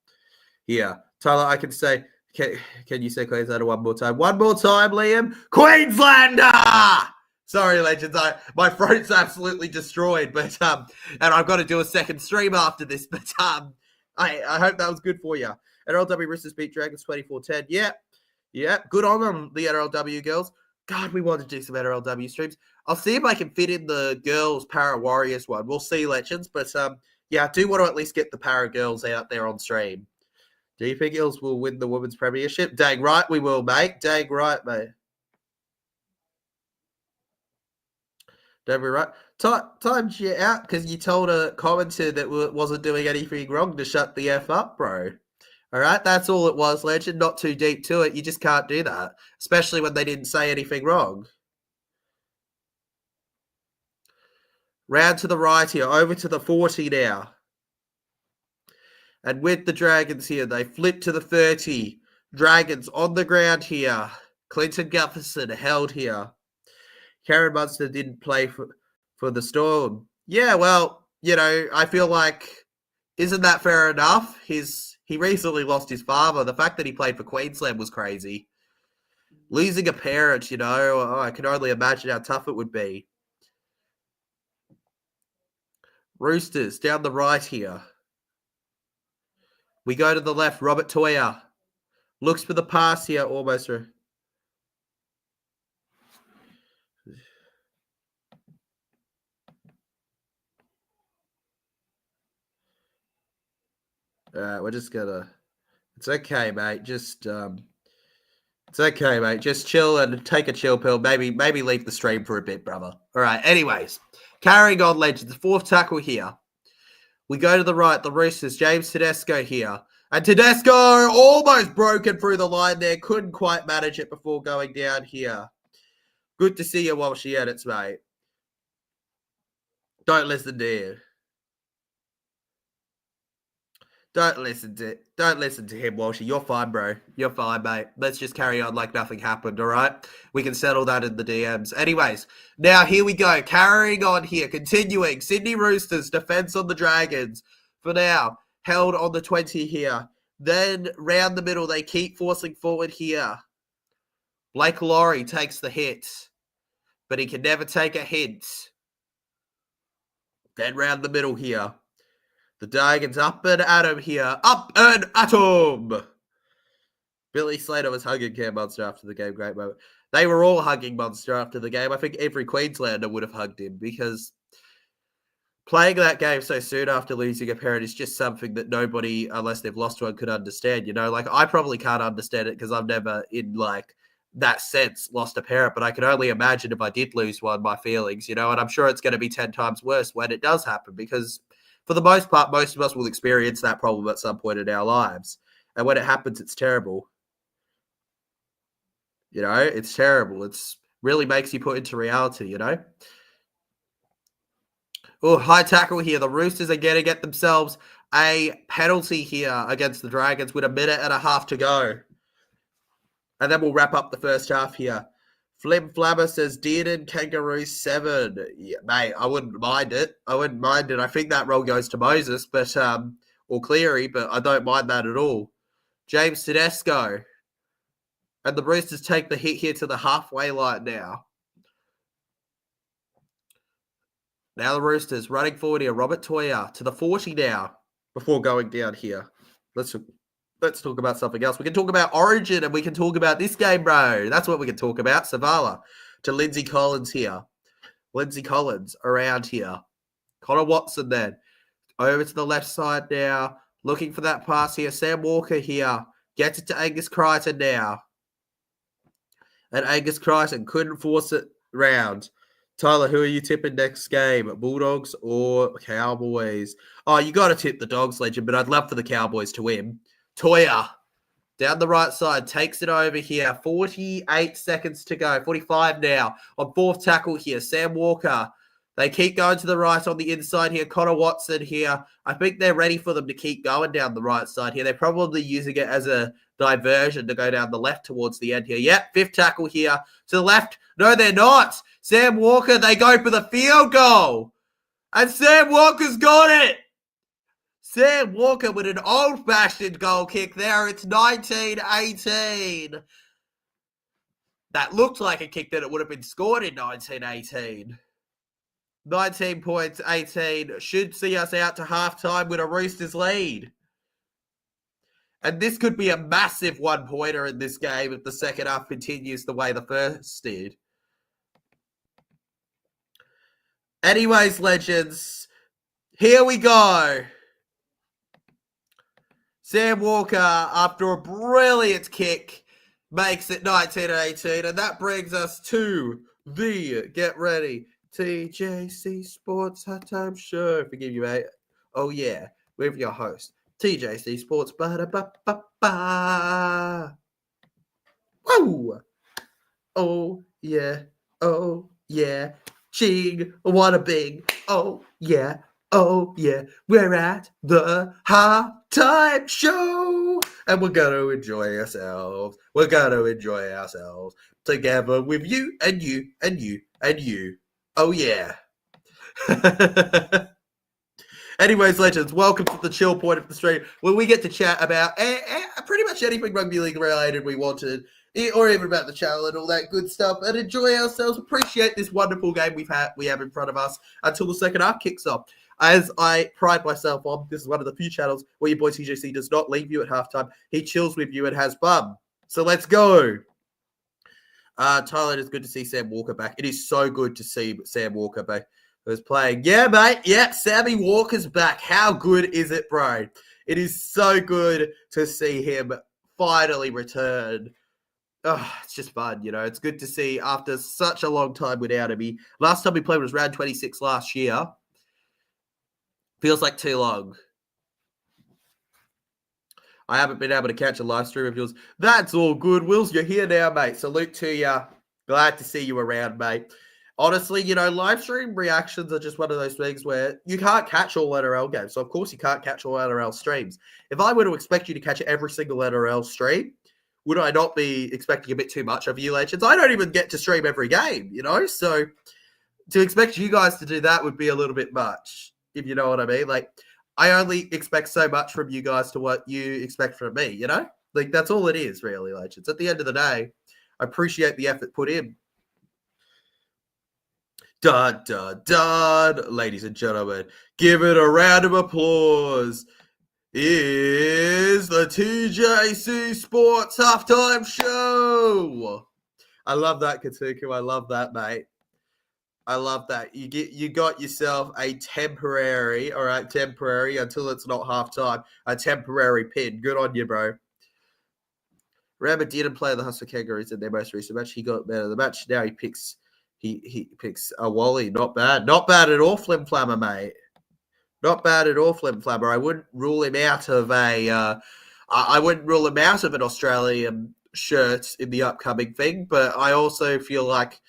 Here. Tyler, I can say, can you say Queenslander one more time? One more time, Liam. Queenslander! Sorry, legends. My throat's absolutely destroyed, but and I've got to do a second stream after this, but I hope that was good for you. NRLW Roosters beat Dragons 24-10. Yeah. Good on them, the NRLW girls. God, we want to do some NRLW streams. I'll see if I can fit in the girls Para Warriors one. We'll see, legends. But I do want to at least get the Para girls out there on stream. Do you think Eels will win the Women's Premiership? Dang right we will, mate. Dang right, mate. Don't be right. Timed you out because you told a commenter that wasn't doing anything wrong to shut the F up, bro. All right? That's all it was, legend. Not too deep to it. You just can't do that, especially when they didn't say anything wrong. Round to the right here. Over to the 40 now. And with the Dragons here, they flip to the 30. Dragons on the ground here. Clinton Gufferson held here. Karen Munster didn't play for the Storm. Yeah, well, I feel like, isn't that fair enough? He recently lost his father. The fact that he played for Queensland was crazy. Losing a parent, I can only imagine how tough it would be. Roosters down the right here. We go to the left. Robert Toya looks for the pass here, almost. We're just gonna. It's okay, mate. It's okay, mate. Just chill and take a chill pill. Maybe leave the stream for a bit, brother. All right. Anyways, carrying on, legends. Fourth tackle here. We go to the right. The Roosters. James Tedesco here, and Tedesco almost broken through the line there. Couldn't quite manage it before going down here. Good to see you while she edits, mate. Don't listen to you. Don't listen to him, Walshy. You're fine, bro. You're fine, mate. Let's just carry on like nothing happened, all right? We can settle that in the DMs. Anyways, now here we go. Carrying on here. Continuing. Sydney Roosters defense on the Dragons. For now, held on the 20 here. Then round the middle, they keep forcing forward here. Blake Laurie takes the hit, but he can never take a hint. Then round the middle here. The Dragons up and at him here. Up and at him! Billy Slater was hugging Cam Munster after the game. Great moment. They were all hugging Munster after the game. I think every Queenslander would have hugged him because playing that game so soon after losing a parent is just something that nobody, unless they've lost one, could understand. You know, like I probably can't understand it because I've never, in like that sense, lost a parent. But I can only imagine if I did lose one, my feelings. You know, and I'm sure it's going to be 10 times worse when it does happen because, for the most part, most of us will experience that problem at some point in our lives, and when it happens, it's terrible. You know, it's terrible. It's really makes you put into reality, you know. Oh, high tackle here. The Roosters are going to get themselves a penalty here against the Dragons with 1.5 minutes to go. And then we'll wrap up the first half here. Flim Flabber says, Dearden Kangaroo 7. Yeah, mate, I wouldn't mind it. I think that role goes to Moses, but or Cleary, but I don't mind that at all. James Tedesco. And the Roosters take the hit here to the halfway line now. Now the Roosters running forward here. Robert Toya to the 40 now before going down here. Let's talk about something else. We can talk about Origin and we can talk about this game, bro. That's what we can talk about. Savala to Lindsay Collins here. Lindsay Collins around here. Connor Watson then. Over to the left side now. Looking for that pass here. Sam Walker here. Gets it to Angus Crichton now. And Angus Crichton couldn't force it round. Tyler, who are you tipping next game? Bulldogs or Cowboys? Oh, you got to tip the Dogs, legend, but I'd love for the Cowboys to win. Toya, down the right side, takes it over here. 48 seconds to go. 45 now. On fourth tackle here, Sam Walker. They keep going to the right on the inside here. Connor Watson here. I think they're ready for them to keep going down the right side here. They're probably using it as a diversion to go down the left towards the end here. Yep, fifth tackle here to the left. No, they're not. Sam Walker, they go for the field goal. And Sam Walker's got it. Sam Walker with an old-fashioned goal kick there. It's 1918. That looked like a kick that it would have been scored in 1918. 19 points, 18 should see us out to halftime with a Roosters lead. And this could be a massive one-pointer in this game if the second half continues the way the first did. Anyways, legends, here we go. Sam Walker, after a brilliant kick, makes it 19-18. And that brings us to the Get Ready TJC Sports Halftime Show. Forgive you, mate. Oh, yeah. With your host, TJC Sports. Ba-da-ba-ba-ba. Woo! Oh, yeah. Oh, yeah. Ching. What a big. Oh, yeah. Oh, yeah. We're at the halftime show. And we're going to enjoy ourselves. We're going to enjoy ourselves together with you and you and you and you. Oh, yeah. Anyways, legends, welcome to the chill point of the stream where we get to chat about pretty much anything rugby league related we wanted, or even about the channel and all that good stuff, and enjoy ourselves, appreciate this wonderful game we have in front of us until the second half kicks off. As I pride myself on, this is one of the few channels where your boy TJC does not leave you at halftime. He chills with you and has fun. So let's go. Tyler, it's good to see Sam Walker back. It is so good to see Sam Walker back. Who's playing? Yeah, mate. Yeah, Sammy Walker's back. How good is it, bro? It is so good to see him finally return. Oh, it's just fun, you know. It's good to see after such a long time without him. Last time we played was round 26 last year. Feels like too long. I haven't been able to catch a live stream of yours. That's all good. Wills, you're here now, mate. Salute to you. Glad to see you around, mate. Honestly, you know, live stream reactions are just one of those things where you can't catch all NRL games. So, of course, you can't catch all NRL streams. If I were to expect you to catch every single NRL stream, would I not be expecting a bit too much of you, legends? I don't even get to stream every game, you know? So, to expect you guys to do that would be a little bit much, if you know what I mean. Like, I only expect so much from you guys to what you expect from me, you know? Like, that's all it is, really, legends. At the end of the day, I appreciate the effort put in. Dun, dun, dun. Ladies and gentlemen, give it a round of applause. Is the TJC Sports Halftime Show. I love that, Katuku. I love that, mate. I love that. You got yourself a temporary, all right, temporary until it's not halftime, a temporary pin. Good on you, bro. Rambo didn't play the Hustle Kangaroos in their most recent match. He got better of the match. Now he picks a Wally. Not bad. Not bad at all, Flim Flammer, mate. Not bad at all, Flim Flammer. I wouldn't rule him out of I wouldn't rule him out of an Australian shirt in the upcoming thing, but I also feel like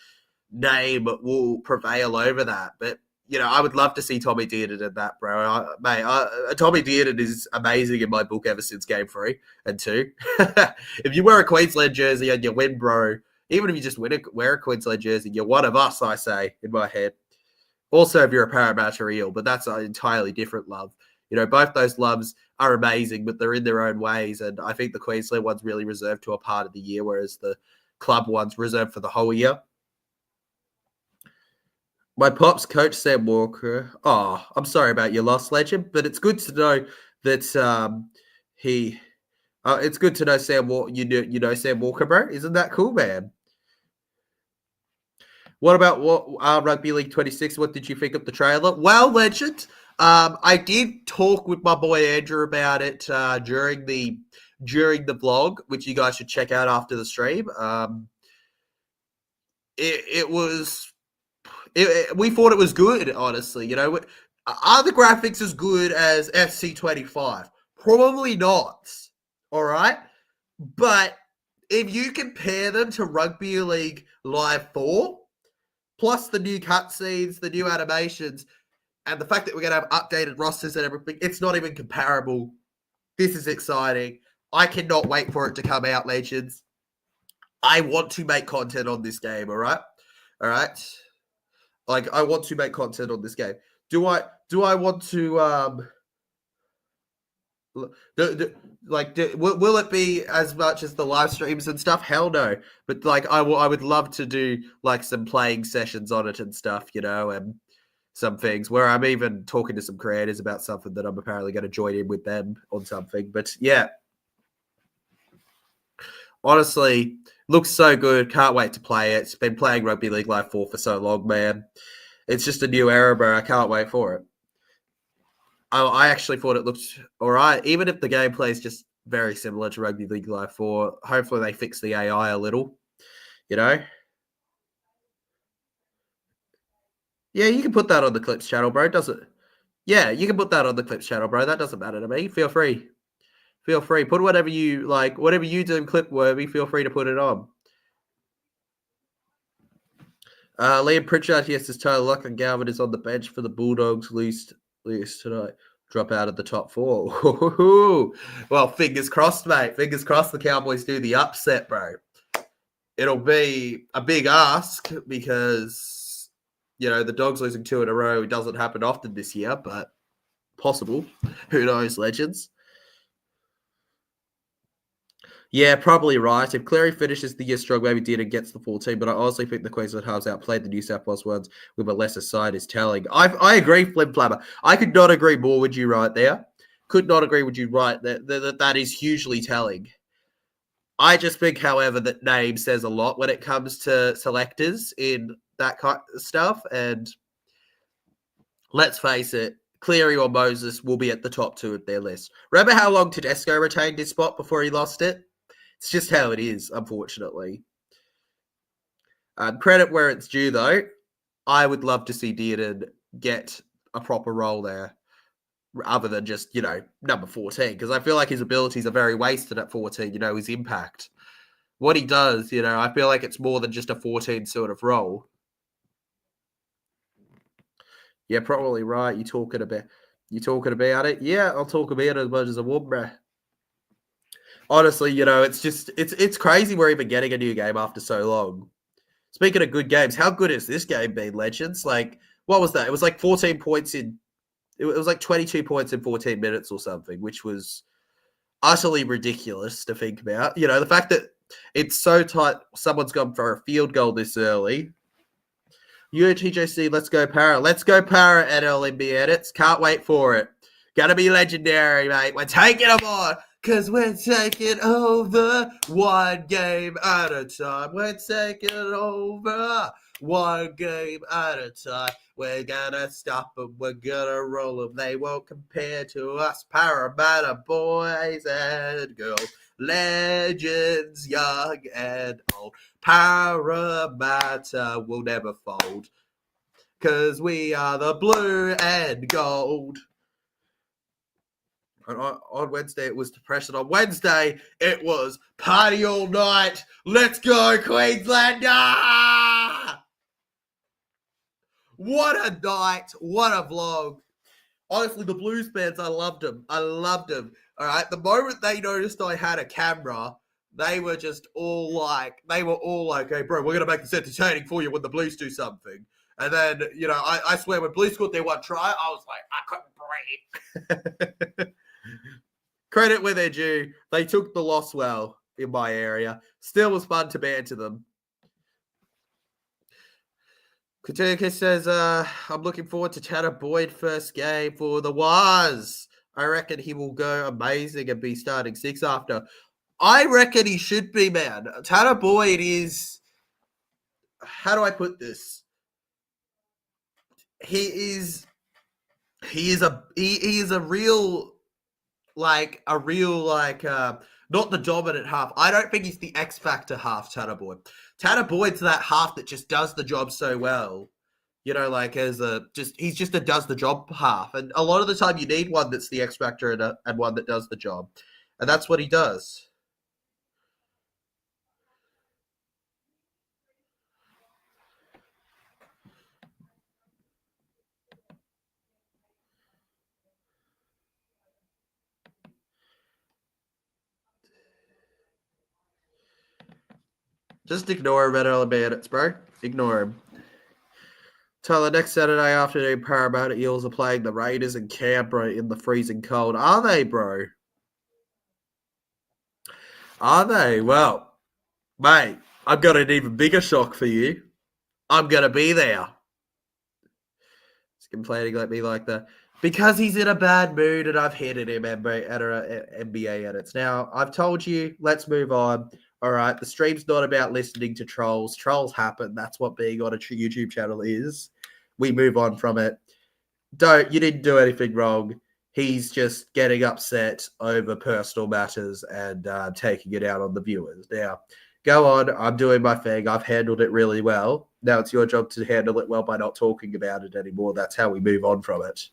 name will prevail over that. But, you know, I would love to see Tommy Dearden in that, bro. Tommy Dearden is amazing in my book ever since Game 3 and 2. If you wear a Queensland jersey and you win, bro, even if you just wear a Queensland jersey, you're one of us, I say, in my head. Also, if you're a Parramatta Eel, but that's an entirely different love. You know, both those loves are amazing, but they're in their own ways. And I think the Queensland one's really reserved to a part of the year, whereas the club one's reserved for the whole year. My pops coach Sam Walker. Oh, I'm sorry about your loss, legend, but it's good to know that it's good to know Sam. You know Sam Walker, bro. Isn't that cool, man? What about Rugby League 26? What did you think of the trailer? Well, legend, I did talk with my boy Andrew about it during the vlog, which you guys should check out after the stream. We thought it was good, honestly. You know, are the graphics as good as FC25? Probably not. All right, but if you compare them to Rugby League Live 4, plus the new cutscenes, the new animations, and the fact that we're going to have updated rosters and everything, it's not even comparable. This is exciting. I cannot wait for it to come out, legends. I want to make content on this game, all right? All right? Like, I want to make content on this game. Do I want to will it be as much as the live streams and stuff? Hell no. But like I would love to do like some playing sessions on it and stuff, you know, and some things where I'm even talking to some creators about something that I'm apparently going to join in with them on something. But yeah, honestly, looks so good. Can't wait to play it. It's been playing Rugby League Live 4 for so long, man. It's just a new era, bro. I can't wait for it. I actually thought it looked all right, even if the gameplay is just very similar to Rugby League Live 4. Hopefully they fix the AI a little, you know? Yeah, you can put that on the Clips channel, bro. Yeah, you can put that on the Clips channel, bro. That doesn't matter to me. Feel free. Feel free. Put whatever you like, whatever you do clip worthy, feel free to put it on. Liam Pritchard, yes, is Tyler Lachlan Galvin is on the bench for the Bulldogs least tonight. Drop out of the top 4. Well, fingers crossed, mate. Fingers crossed the Cowboys do the upset, bro. It'll be a big ask because, you know, the Dogs losing 2 in a row doesn't happen often this year, but possible. Who knows, legends? Yeah, probably right. If Cleary finishes the year strong, maybe Dearden gets the 14, but I also think the Queensland halves outplayed the New South Wales ones with a lesser side is telling. I agree, Flim Flammer. I could not agree more with you right there. Could not agree with you right there. That is hugely telling. I just think, however, that name says a lot when it comes to selectors in that kind of stuff. And let's face it, Cleary or Moses will be at the top 2 of their list. Remember how long Tedesco retained his spot before he lost it? It's just how it is, unfortunately. Credit where it's due, though. I would love to see Dearden get a proper role there, other than just, you know, number 14, because I feel like his abilities are very wasted at 14, you know, his impact. What he does, you know, I feel like it's more than just a 14 sort of role. Yeah, probably right. You talking about it? Yeah, I'll talk about it as much as I want, bruh. Honestly, you know, it's crazy we're even getting a new game after so long. Speaking of good games, how good has this game been, legends? Like, what was that? It was like 14 points in It was like 22 points in 14 minutes or something, which was utterly ridiculous to think about. You know, the fact that it's so tight, someone's gone for a field goal this early. UTJC, let's go Para. Let's go Para, NLMB edits. Can't wait for it. Gonna be legendary, mate. We're taking them on. Because we're taking over one game at a time. We're taking over one game at a time. We're gonna stop them. We're gonna roll them. They won't compare to us. Parramatta boys and girls. Legends, young and old. Parramatta will never fold. Because we are the blue and gold. And on Wednesday, it was depression. On Wednesday, it was party all night. Let's go, Queenslander! What a night. What a vlog. Honestly, the Blues fans, I loved them. All right. The moment they noticed I had a camera, they were all like, hey, bro, we're going to make this entertaining for you when the Blues do something. And then, you know, I swear, when Blues scored their one try, I was like, I couldn't breathe. Credit where they're due. They took the loss well in my area. Still was fun to banter them. Katurka says, I'm looking forward to Tanner Boyd first game for the Waz. I reckon he will go amazing and be starting 6 after. I reckon he should be, man. Tanner Boyd is, how do I put this? He is a real, not the dominant half. I don't think he's the X Factor half, Tanner Boyd. Tanner Boyd's that half that just does the job so well. You know, like he's just a does the job half. And a lot of the time you need one that's the X Factor and one that does the job. And that's what he does. Just ignore him at all minutes, bro. Ignore him. Tyler, next Saturday afternoon, Parramatta Eels are playing the Raiders in Canberra in the freezing cold. Are they, bro? Are they? Well, mate, I've got an even bigger shock for you. I'm going to be there. He's complaining like me like that. Because he's in a bad mood and I've hated him at NBA edits. Now, I've told you, let's move on. All right, the stream's not about listening to trolls. Trolls happen. That's what being on a YouTube channel is. We move on from it. You didn't do anything wrong. He's just getting upset over personal matters and taking it out on the viewers. Now, go on. I'm doing my thing. I've handled it really well. Now it's your job to handle it well by not talking about it anymore. That's how we move on from it.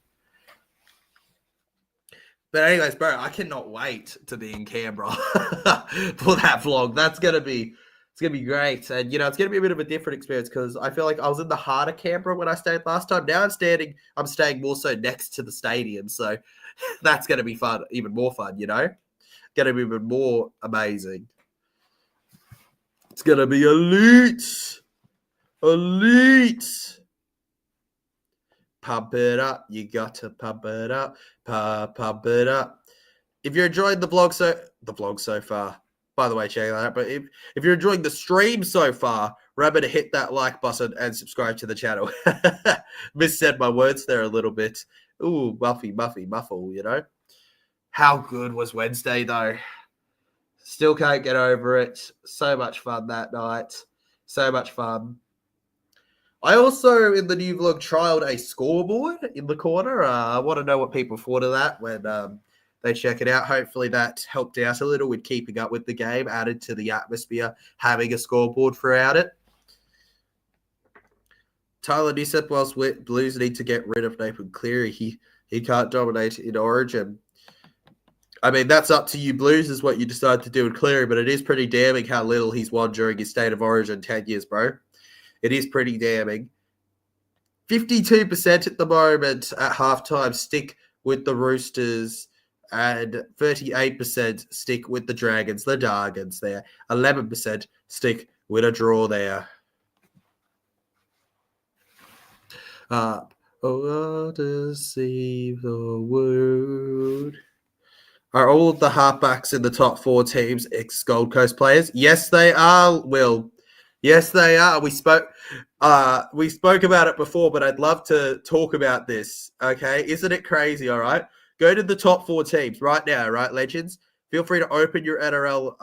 But anyways, bro, I cannot wait to be in Canberra for that vlog. It's gonna be great, and you know, it's gonna be a bit of a different experience because I feel like I was in the heart of Canberra when I stayed last time. Now I'm staying more so next to the stadium, so that's gonna be fun, even more fun. You know, gonna be even more amazing. It's gonna be elite. Pump it up. You got to pump it up. Pump it up. If you're enjoying the vlog so far, by the way, check that out. But if you're enjoying the stream so far, remember to hit that like button and subscribe to the channel. Missaid my words there a little bit. Ooh, muffle, you know. How good was Wednesday, though? Still can't get over it. So much fun that night. So much fun. I also, in the new vlog, trialed a scoreboard in the corner. I want to know what people thought of that when they check it out. Hopefully that helped out a little with keeping up with the game, added to the atmosphere, having a scoreboard throughout it. Tyler, New South Wales Blues need to get rid of Nathan Cleary. He can't dominate in Origin. I mean, that's up to you, Blues, is what you decide to do with Cleary, but it is pretty damning how little he's won during his state of origin 10 years, bro. It is pretty damning. 52% at the moment at halftime stick with the Roosters and 38% stick with the Dragons, the Dargans there. 11% stick with a draw there. Oh, deceive the world. Are all of the halfbacks in the top 4 teams ex-Gold Coast players? Yes, they are, Will. Yes, they are. We spoke about it before, but I'd love to talk about this. Okay, isn't it crazy? All right, go to the top 4 teams right now. Right, legends. Feel free to open your NRL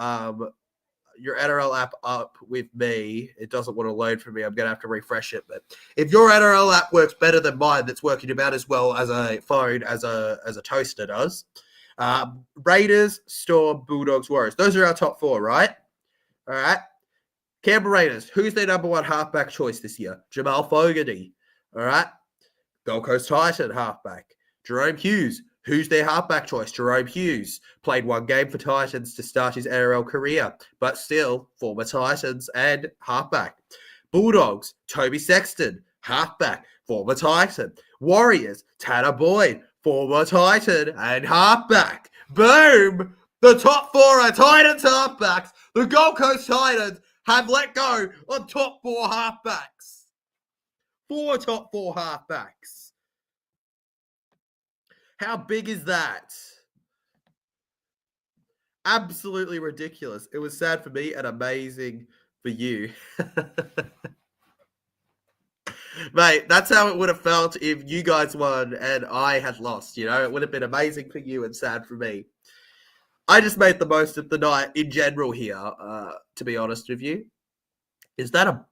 app up with me. It doesn't want to load for me. I'm gonna have to refresh it. But if your NRL app works better than mine, that's working about as well as a phone as a toaster does. Raiders, Storm, Bulldogs, Warriors. Those are our top 4, right? All right. Canberra Raiders. Who's their number 1 halfback choice this year? Jamal Fogarty. All right. Gold Coast Titan halfback. Jerome Hughes. Who's their halfback choice? Jerome Hughes. Played 1 game for Titans to start his NRL career, but still former Titans and halfback. Bulldogs. Toby Sexton. Halfback. Former Titan. Warriors. Tanner Boyd. Former Titan and halfback. Boom! The top 4 are Titans halfbacks. The Gold Coast Titans have let go of top 4 halfbacks. 4 top 4 halfbacks. How big is that? Absolutely ridiculous. It was sad for me and amazing for you. Mate, that's how it would have felt if you guys won and I had lost. You know, it would have been amazing for you and sad for me. I just made the most of the night in general here, to be honest with you. It's a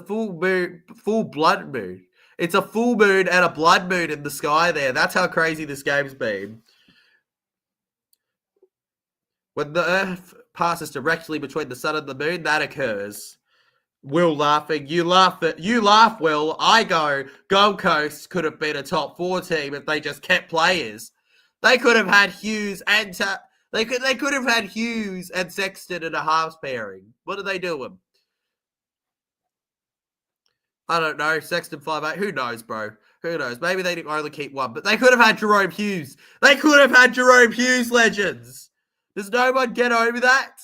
full moon, full blood moon. It's a full moon and a blood moon in the sky there. That's how crazy this game's been. When the Earth passes directly between the sun and the moon, that occurs. Will laughing. You laugh, Will. I go, Gold Coast could have been a top 4 team if they just kept players. They could have had Hughes and they could have had Hughes and Sexton in a halves pairing. What are they doing? I don't know. Sexton 5'8". Who knows, bro? Who knows? Maybe they didn't only keep 1, but they could have had Jerome Hughes. They could have had Jerome Hughes, legends. Does no one get over that?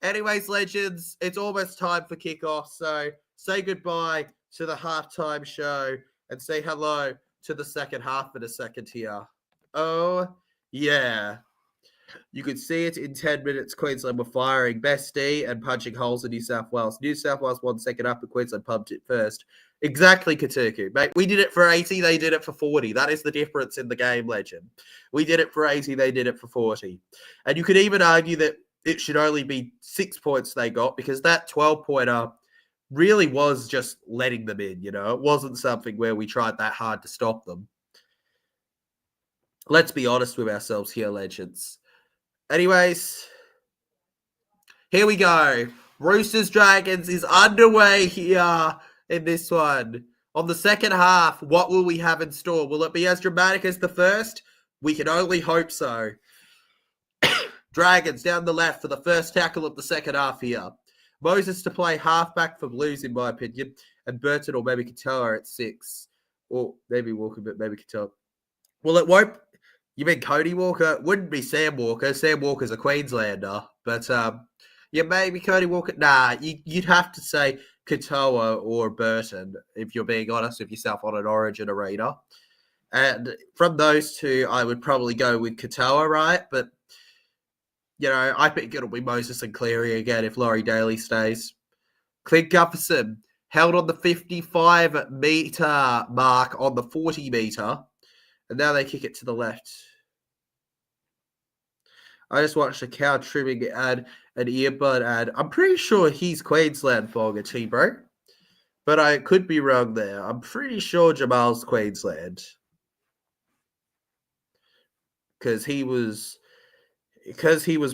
Anyways, legends, it's almost time for kickoff. So say goodbye to the halftime show and say hello to the second half in a second here. Oh, yeah. You could see it in 10 minutes. Queensland were firing bestie and punching holes in New South Wales. New South Wales won second half, but Queensland pumped it first. Exactly, Katuku. Mate, we did it for 80, they did it for 40. That is the difference in the game, legend. We did it for 80, they did it for 40. And you could even argue that it should only be 6 points they got because that 12-pointer really was just letting them in, you know. It wasn't something where we tried that hard to stop them. Let's be honest with ourselves here, legends. Anyways, here we go. Roosters Dragons is underway here in this one. On the second half, what will we have in store? Will it be as dramatic as the first? We can only hope so. Dragons down the left for the first tackle of the second half here. Moses to play halfback for Blues, in my opinion, and Burton or maybe Katoa at 6. Or maybe Walker, but maybe Katoa. Well, it won't. You mean Cody Walker? Wouldn't be Sam Walker. Sam Walker's a Queenslander. But, yeah, maybe Cody Walker. Nah, you'd have to say Katoa or Burton, if you're being honest with yourself on an Origin arena. And from those two, I would probably go with Katoa, right? But, you know, I think it'll be Moses and Cleary again if Laurie Daly stays. Clint Gufferson held on the 55-metre mark on the 40-metre. And now they kick it to the left. I just watched a cow trimming ad, an earbud ad. I'm pretty sure he's Queensland Fogarty, bro. But I could be wrong there. I'm pretty sure Jamal's Queensland. Because he was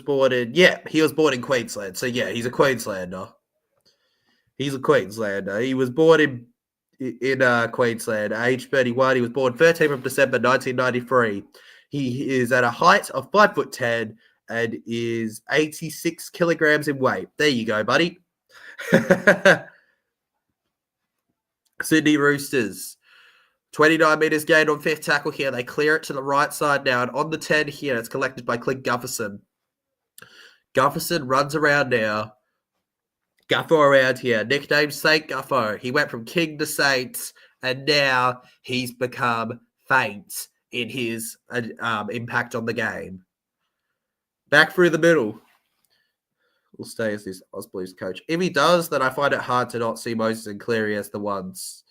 born in... Yeah, he was born in Queensland. So, yeah, he's a Queenslander. He was born in Queensland, age 31. He was born 13th of December, 1993. He is at a height of 5'10" and is 86 kilograms in weight. There you go, buddy. Sydney Roosters. 29 metres gained on 5th tackle here. They clear it to the right side now. And on the 10 here, it's collected by Clint Gufferson. Gufferson runs around now. Guffo around here, nicknamed Saint Guffo. He went from king to saint, and now he's become faint in his impact on the game. Back through the middle. Will stay as this Oz Blues coach. If he does, then I find it hard to not see Moses and Cleary as the ones.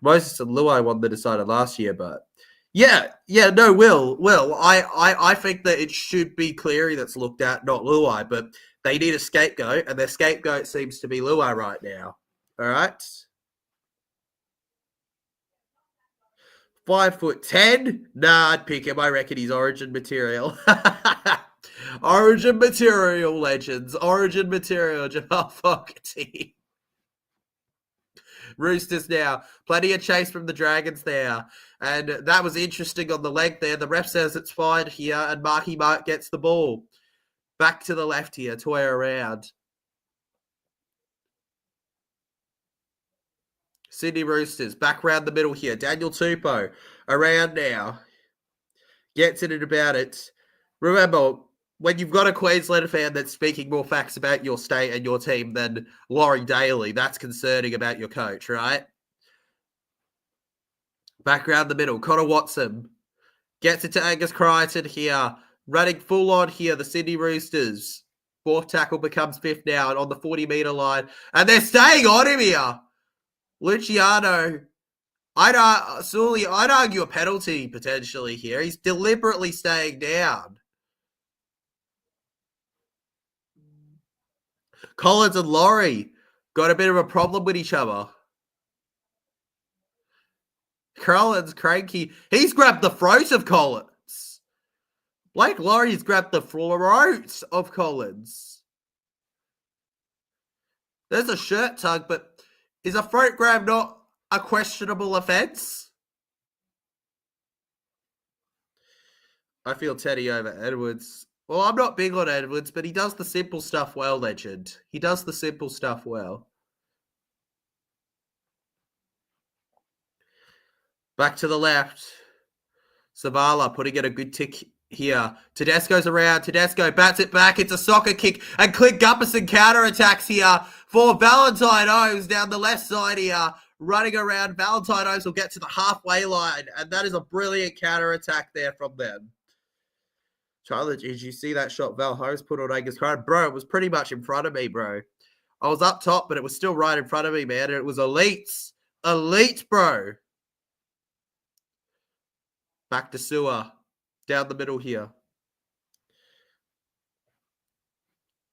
Moses and Luai won the decider last year, but Will. I think that it should be Cleary that's looked at, not Luai, but they need a scapegoat, and their scapegoat seems to be Luai right now. All right. 5'10". Nah, I'd pick him. I reckon he's Origin material. Origin material, legends. Origin material, Jamal Fogarty. Roosters now. Plenty of chase from the Dragons there. And that was interesting on the leg there. The ref says it's fine here, and Marky Mark gets the ball. Back to the left here, toy around. Sydney Roosters, back round the middle here. Daniel Tupou, around now. Gets in and about it. Remember, when you've got a Queenslander fan that's speaking more facts about your state and your team than Laurie Daly, that's concerning about your coach, right? Back around the middle, Connor Watson gets it to Angus Crichton here. Running full on here, the Sydney Roosters. Fourth tackle becomes fifth now and on the 40-metre line. And they're staying on him here. Luciano, I'd argue a penalty potentially here. He's deliberately staying down. Collins and Laurie got a bit of a problem with each other. Collins cranky. He's grabbed the throat of Collins. Blake Laurie's grabbed the throat of Collins. There's a shirt tug, but is a throat grab not a questionable offence? I feel Teddy over Edwards. Well, I'm not big on Edwards, but he does the simple stuff well, legend. He does the simple stuff well. Back to the left. Zavala putting in a good tick here. Tedesco's around. Tedesco bats it back. It's a soccer kick. And Clint Gupperson counterattacks here for Valentine Oames down the left side here. Running around. Valentine Oames will get to the halfway line. And that is a brilliant counterattack there from them. Charlie, did you see that shot Val Holmes put on Angus Crichton? Bro, it was pretty much in front of me, bro. I was up top, but it was still right in front of me, man. And it was elite. Elite, bro. Back to Sewer. Down the middle here.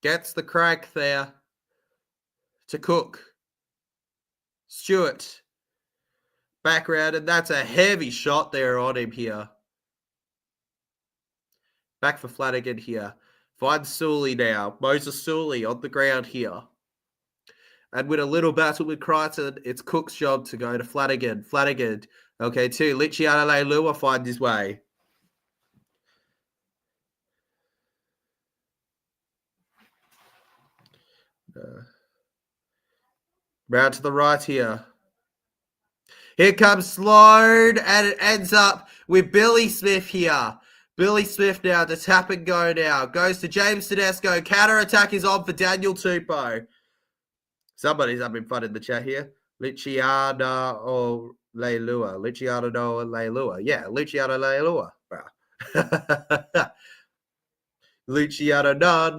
Gets the crank there. To Cook. Stewart. Back round, and that's a heavy shot there on him here. Back for Flanagan here. Finds Sully now. Moses Sully on the ground here. And with a little battle with Crichton, it's Cook's job to go to Flanagan. Flanagan. Okay, too. Lichiana Leilua finds his way. Round to the right here. Here comes Sloan, and it ends up with Billy Smith here. Billy Smith now to tap and go now. Goes to James Tedesco. Counter-attack is on for Daniel Tupou. Somebody's having fun in the chat here. Luciana or Leilua. Luciano or Leilua. Yeah, Luciano Leilua. Luciano no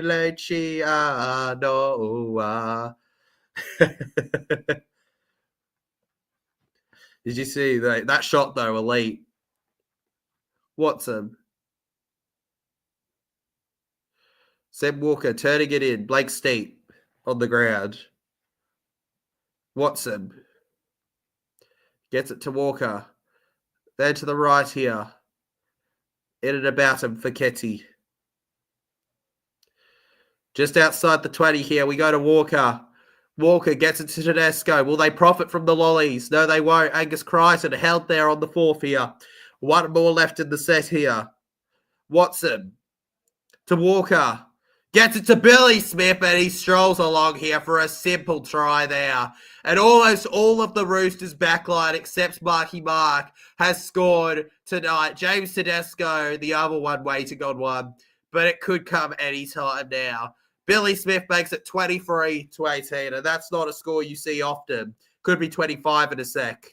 Luciano. Did you see that shot though? Elite. Watson. Seb Walker turning it in. Blake Steep on the ground. Watson. Gets it to Walker. Then to the right here. In and about him for Ketty. Just outside the 20 here, we go to Walker. Walker gets it to Tedesco. Will they profit from the lollies? No, they won't. Angus Crichton held there on the fourth here. One more left in the set here. Watson to Walker. Gets it to Billy Smith, and he strolls along here for a simple try there. And almost all of the Roosters' backline, except Marky Mark, has scored tonight. James Tedesco, the other one, waiting on one. But it could come any time now. Billy Smith makes it 23-18, and that's not a score you see often. Could be 25 in a sec.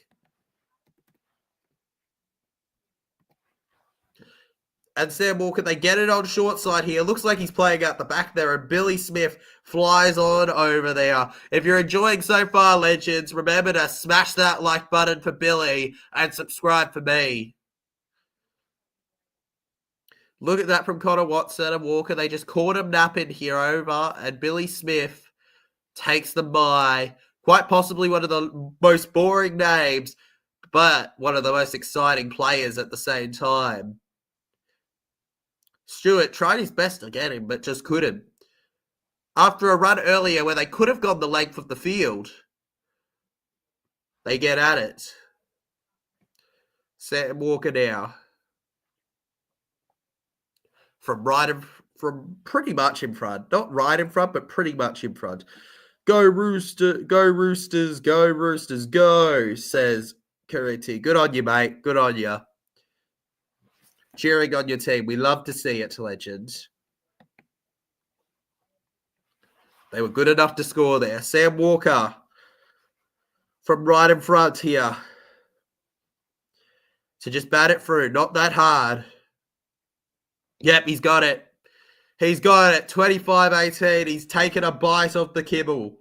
And Sam Walker, they get it on short side here. Looks like he's playing out the back there, and Billy Smith flies on over there. If you're enjoying so far, legends, remember to smash that like button for Billy and subscribe for me. Look at that from Connor Watson and Walker. They just caught him napping here over, and Billy Smith takes them by. Quite possibly one of the most boring names, but one of the most exciting players at the same time. Stewart tried his best to get him, but just couldn't. After a run earlier where they could have gone the length of the field, they get at it. Sam Walker now. From pretty much in front. Not right in front, but pretty much in front. Go Roosters, go Roosters, go Roosters, go, says Kuriti. Good on you, mate. Good on you. Cheering on your team. We love to see it, legends. They were good enough to score there. Sam Walker from right in front here. To just bat it through. Not that hard. Yep, he's got it. He's got it. 25-18. He's taken a bite of the kibble.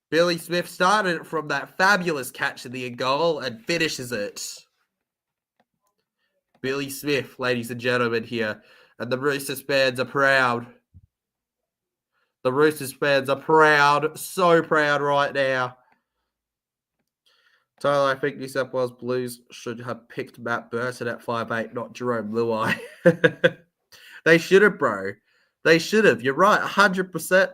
Billy Smith started it from that fabulous catch in the end goal and finishes it. Billy Smith, ladies and gentlemen, here. And the Roosters fans are proud. The Roosters fans are proud. So proud right now. Tyler, I think New South Wales Blues should have picked Matt Burton at 5'8", not Jerome Luai. They should have, bro. They should have. You're right, 100%.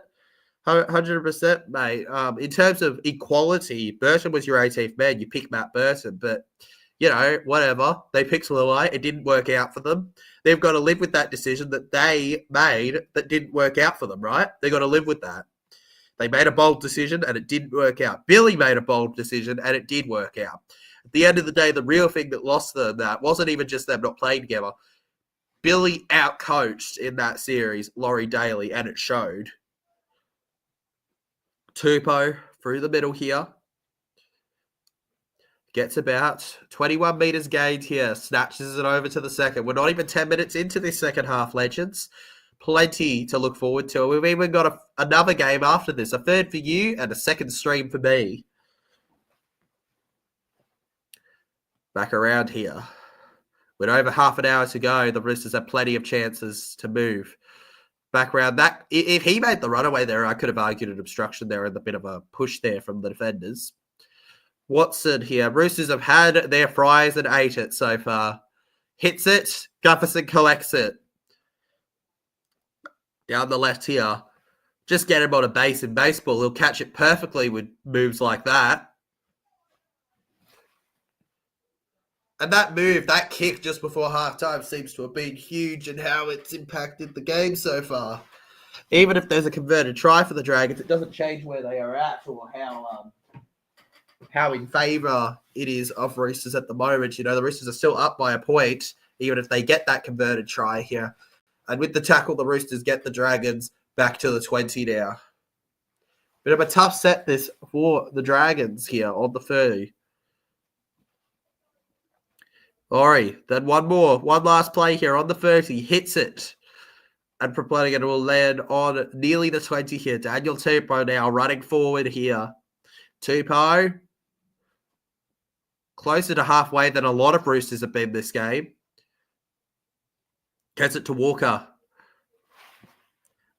100%, mate. In terms of equality, Burton was your 18th man. You pick Matt Burton, but, you know, whatever. They picked Luai. It didn't work out for them. They've got to live with that decision that they made that didn't work out for them, right? They've got to live with that. They made a bold decision and it didn't work out. Billy made a bold decision and it did work out. At the end of the day, the real thing that lost them that wasn't even just them not playing together. Billy outcoached in that series Laurie Daly, and it showed. Tupou through the middle here. Gets about 21 metres gained here. Snatches it over to the second. We're not even 10 minutes into this second half, legends. Plenty to look forward to. We've even got another game after this. A third for you and a second stream for me. Back around here. With over half an hour to go, the Roosters have plenty of chances to move. Back around that. If he made the runaway there, I could have argued an obstruction there and a bit of a push there from the defenders. Watson here. Roosters have had their fries and ate it so far. Hits it. Gufferson collects it. Down the left here. Just get him on a base in baseball. He'll catch it perfectly with moves like that. And that move, that kick just before halftime seems to have been huge in how it's impacted the game so far. Even if there's a converted try for the Dragons, it doesn't change where they are at or how in favour it is of Roosters at the moment. You know, the Roosters are still up by a point, even if they get that converted try here. And with the tackle, the Roosters get the Dragons back to the 20 now. Bit of a tough set this for the Dragons here on the 30. Ori, then one more. One last play here on the 30. Hits it. And propelling it will land on nearly the 20 here. Daniel Tupou now running forward here. Tupou. Closer to halfway than a lot of Roosters have been this game. Gets it to Walker.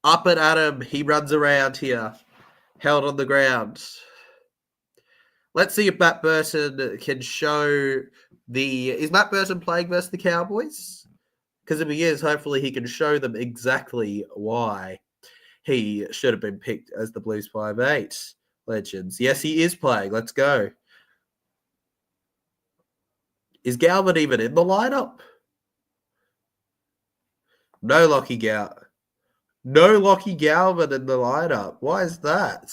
Up and at him. He runs around here. Held on the ground. Let's see if Matt Burton can show the... Is Matt Burton playing versus the Cowboys? Because if he is, hopefully he can show them exactly why he should have been picked as the Blues 5'8". Legends. Yes, he is playing. Let's go. Is Galvin even in the lineup? No Lockie Galvin. No Lockie Galvin in the lineup. Why is that?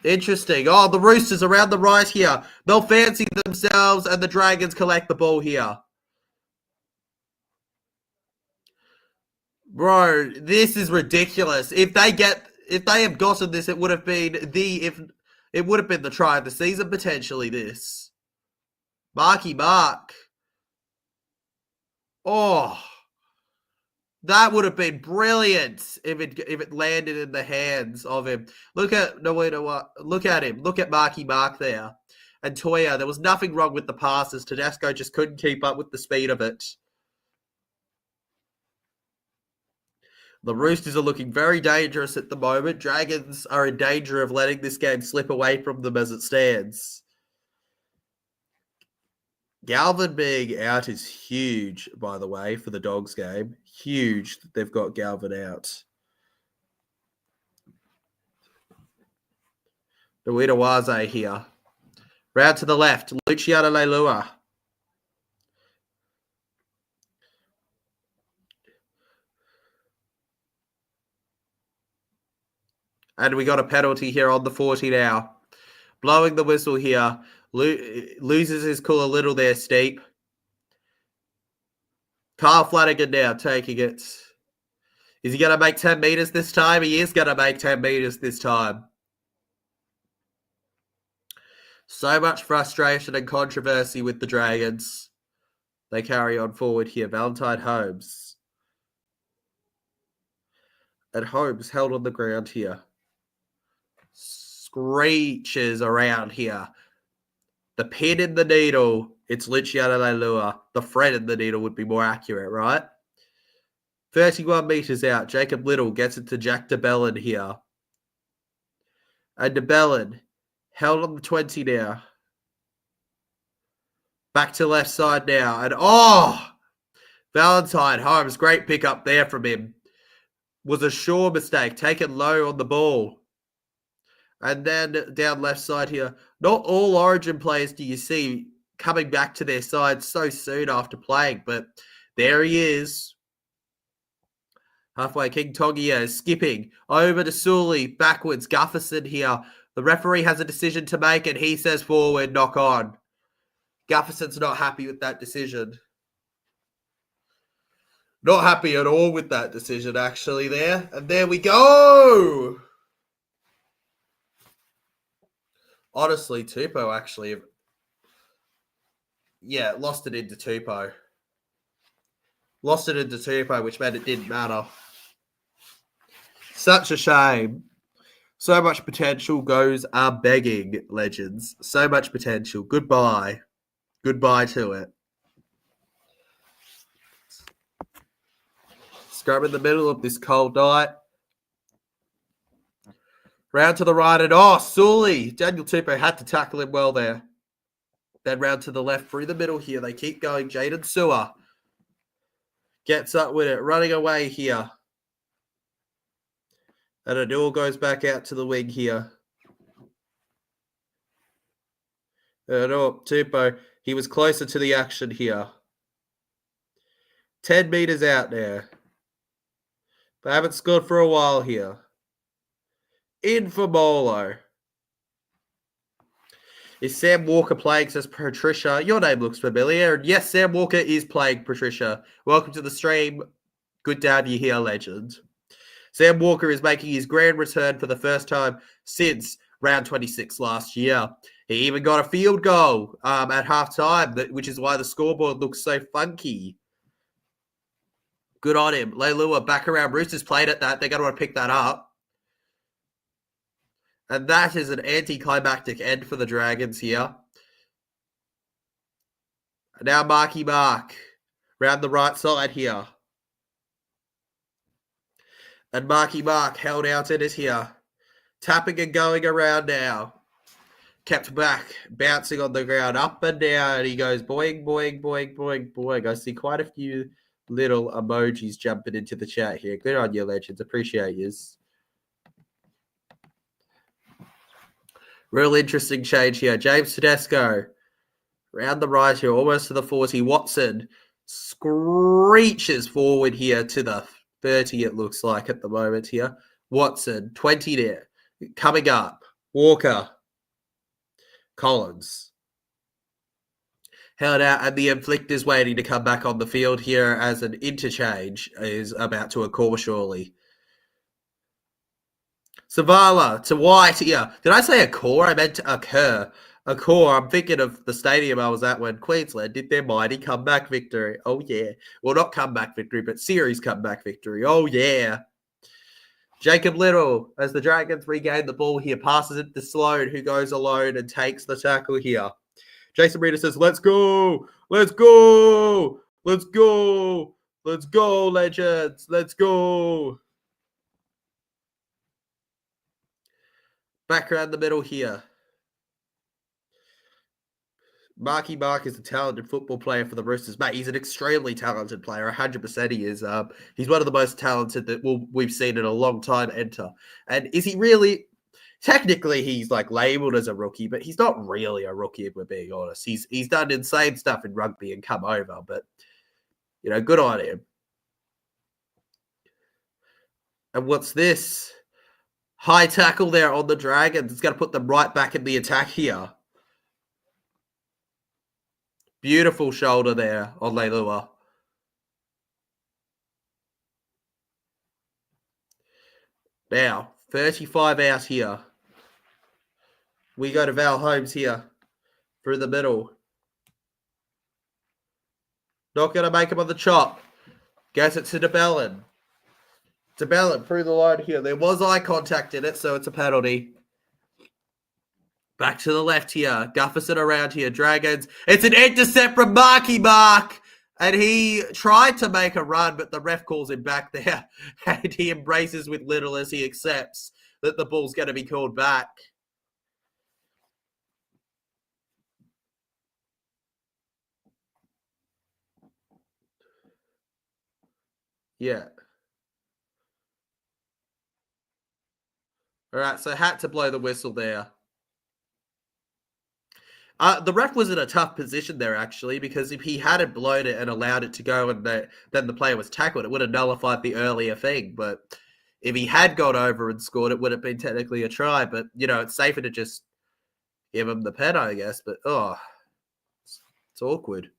Interesting. Oh, the Roosters around the right here. They'll fancy themselves and the Dragons collect the ball here. Bro, this is ridiculous. If they have gotten this, it would have been the try of the season, potentially this. Mark. Oh, that would have been brilliant if it landed in the hands of him. Look at him. Look at Mark there. And Toya, there was nothing wrong with the passes. Tedesco just couldn't keep up with the speed of it. The Roosters are looking very dangerous at the moment. Dragons are in danger of letting this game slip away from them as it stands. Galvin being out is huge, by the way, for the Dogs game. Huge that they've got Galvin out. Illawarra here. Round to the left, Luciano Leilua. And we got a penalty here on the 40 now. Blowing the whistle here. Loses his cool a little there, Steep. Carl Flanagan now taking it. Is he going to make 10 metres this time? He is going to make 10 metres this time. So much frustration and controversy with the Dragons. They carry on forward here. Valentine Holmes. And Holmes held on the ground here. Screeches around here. The pin in the needle, it's Luciano Leilua. The thread in the needle would be more accurate, right? 31 metres out. Jacob Little gets it to Jack DeBellin here. And DeBellin held on the 20 now. Back to left side now. And Valentine Holmes, great pick up there from him. Was a sure mistake, taken low on the ball. And then down left side here. Not all Origin players do you see coming back to their side so soon after playing, but there he is. Halfway, King Togia is skipping over to Sully, backwards, Gufferson here. The referee has a decision to make, and he says forward, knock on. Gufferson's not happy with that decision. Not happy at all with that decision, actually, there. And there we go! Honestly, Tupou actually... Yeah, lost it into Tupou. Lost it into Tupou, which meant it didn't matter. Such a shame. So much potential goes begging, legends. So much potential. Goodbye. Goodbye to it. Scrub in the middle of this cold night. Round to the right and Sully. Daniel Tupou had to tackle him well there. Then round to the left through the middle here. They keep going. Jaden Sewer gets up with it. Running away here. And Adul goes back out to the wing here. And Tupou, he was closer to the action here. 10 metres out there. They haven't scored for a while here. In for Molo. Is Sam Walker playing, says Patricia? Your name looks familiar. And yes, Sam Walker is playing, Patricia. Welcome to the stream. Good to have you here, legend. Sam Walker is making his grand return for the first time since round 26 last year. He even got a field goal at halftime, which is why the scoreboard looks so funky. Good on him. Leilua back around. Roosters played at that. They're going to want to pick that up. And that is an anticlimactic end for the Dragons here. Now Mark. Round the right side here. And Mark held out in it here. Tapping and going around now. Kept back. Bouncing on the ground. Up and down. He goes boing, boing, boing, boing, boing. I see quite a few little emojis jumping into the chat here. Good on you, legends. Appreciate yous. Real interesting change here. James Tedesco. Round the right here. Almost to the 40. Watson screeches forward here to the 30, it looks like at the moment here. Watson, 20 there. Coming up. Walker. Collins. held out, and the inflictor's waiting to come back on the field here as an interchange is about to occur shortly. Savala to White here. Did I say occur? I meant to occur. Occur. I'm thinking of the stadium I was at when Queensland did their mighty comeback victory. Oh, yeah. Well, not comeback victory, but series comeback victory. Oh, yeah. Jacob Little, as the Dragons regain the ball here, passes it to Sloan, who goes alone and takes the tackle here. Jason Reeder says, let's go, let's go, let's go, let's go, legends, let's go. Back around the middle here. Marky Mark is a talented football player for the Roosters. Mate, he's an extremely talented player. 100% he is. He's one of the most talented that we've seen in a long time enter. And is he really... Technically, he's like labelled as a rookie, but he's not really a rookie, if we're being honest. He's done insane stuff in rugby and come over, but, you know, good on him. And what's this? High tackle there on the Dragons. It's going to put them right back in the attack here. Beautiful shoulder there on Leilua. Now, 35 out here. We go to Val Holmes here through the middle. Not going to make him on the chop. Gets it to DeBellin. DeBellin through the line here. There was eye contact in it, so it's a penalty. Back to the left here. Gufferson around here. Dragons. It's an intercept from Marky Mark. And he tried to make a run, but the ref calls him back there. And he embraces with Little as he accepts that the ball's going to be called back. Yeah. All right, so had to blow the whistle there. The ref was in a tough position there, actually, because if he hadn't blown it and allowed it to go and then the player was tackled, it would have nullified the earlier thing. But if he had gone over and scored, it would have been technically a try. But, you know, it's safer to just give him the pen, I guess. But, it's awkward.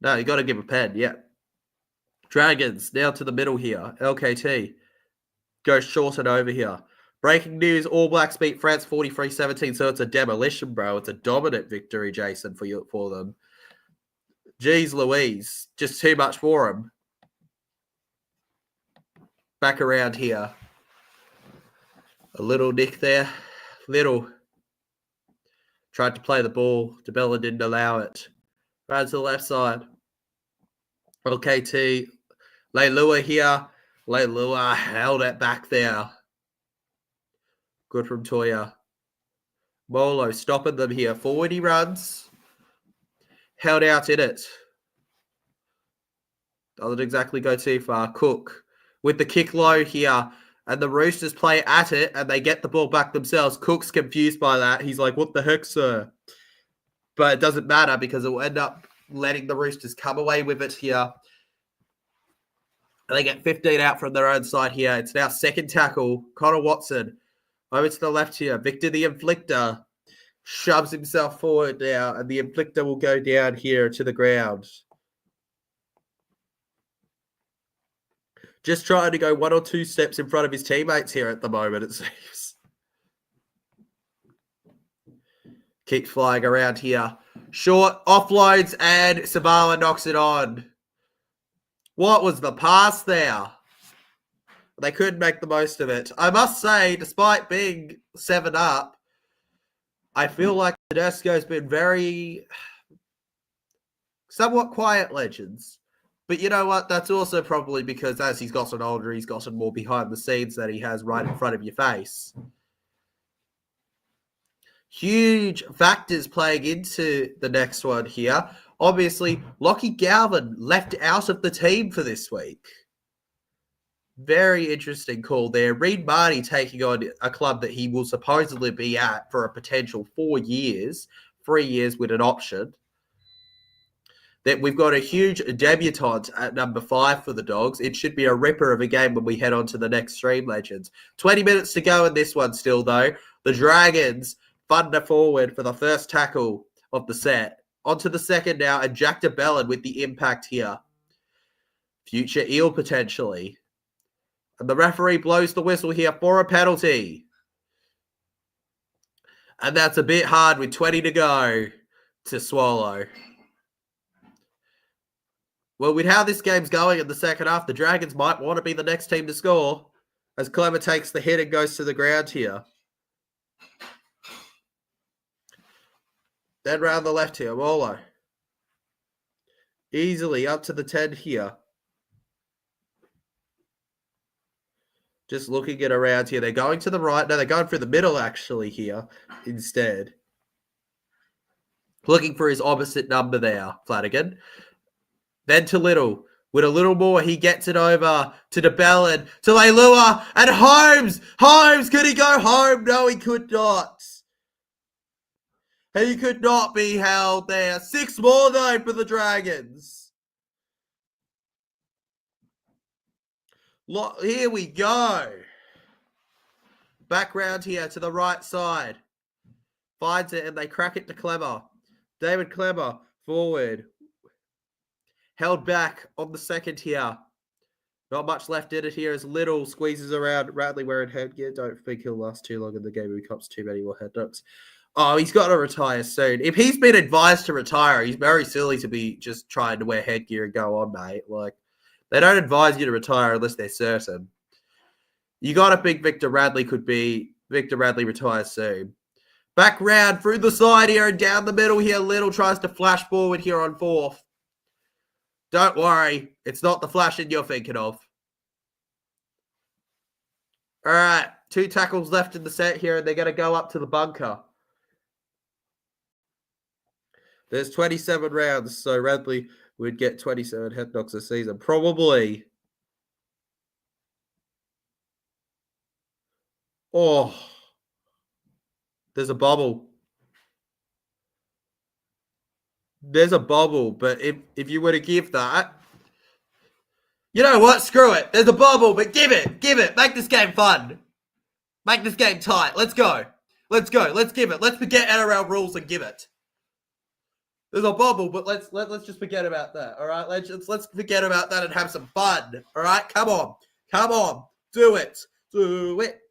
No, you got to give a pen, yeah. Dragons, now to the middle here. LKT goes short and over here. Breaking news, All Blacks beat France 43-17, so it's a demolition, bro. It's a dominant victory, Jason, for them. Jeez Louise, just too much for them. Back around here. A little nick there. Little. Tried to play the ball. DeBella didn't allow it. Right to the left side. LKT. Leilua here. Leilua held it back there. Good from Toya. Molo stopping them here. Forward he runs. Held out in it. Doesn't exactly go too far. Cook with the kick low here. And the Roosters play at it and they get the ball back themselves. Cook's confused by that. He's like, what the heck, sir? But it doesn't matter because it will end up letting the Roosters come away with it here. And they get 15 out from their own side here. It's now second tackle. Connor Watson. Over to the left here. Victor the Inflictor shoves himself forward now, and the Inflictor will go down here to the ground. Just trying to go one or two steps in front of his teammates here at the moment, it seems. Kick flying around here. Short offloads, and Sabala knocks it on. What was the pass there? They couldn't make the most of it. I must say, despite being 7-up, I feel like Tedesco's been very somewhat quiet, legends. But you know what? That's also probably because as he's gotten older, he's gotten more behind the scenes that he has right in front of your face. Huge factors playing into the next one here. Obviously, Lockie Galvin left out of the team for this week. Very interesting call there. Reid Marty taking on a club that he will supposedly be at for a potential 4 years, 3 years with an option. That we've got a huge debutant at number 5 for the Dogs. It should be a ripper of a game when we head on to the next stream, legends. 20 minutes to go in this one still, though. The Dragons thunder forward for the first tackle of the set. Onto the second now, and Jack DeBellin with the impact here. Future Eel potentially. And the referee blows the whistle here for a penalty. And that's a bit hard with 20 to go to swallow. Well, with how this game's going in the second half, the Dragons might want to be the next team to score as Clemmer takes the hit and goes to the ground here. Then round the left here, Wolo. Easily up to the 10 here. Just looking it around here. They're going to the right. No, they're going through the middle actually here instead. Looking for his opposite number there, Flanagan. Then to Little. With a little more, he gets it over to DeBellin, to Leilua, and Holmes! Holmes, could he go home? No, he could not. He could not be held there. 6 more, though, for the Dragons. Here we go. Back round here to the right side. Finds it, and they crack it to Clemmer. David Clemmer, forward. Held back on the second here. Not much left in it here as Little squeezes around. Radley wearing headgear. Don't think he'll last too long in the game if he cops too many more head knocks. Oh, he's got to retire soon. If he's been advised to retire, he's very silly to be just trying to wear headgear and go on, mate. Like, they don't advise you to retire unless they're certain. You got to think Victor Radley retires soon. Back round through the side here and down the middle here. Little tries to flash forward here on fourth. Don't worry, it's not the flashing you're thinking of. All right, 2 tackles left in the set here, and they're going to go up to the bunker. There's 27 rounds, so Radley would get 27 head knocks a season. Probably. Oh, there's a bubble. There's a bubble, but if you were to give that, you know what? Screw it. There's a bubble, but give it. Make this game fun. Make this game tight. Let's go. Let's give it. Let's forget NRL rules and give it. There's a bubble, but let's just forget about that. All right, let's forget about that and have some fun. All right, come on, do it. Do it.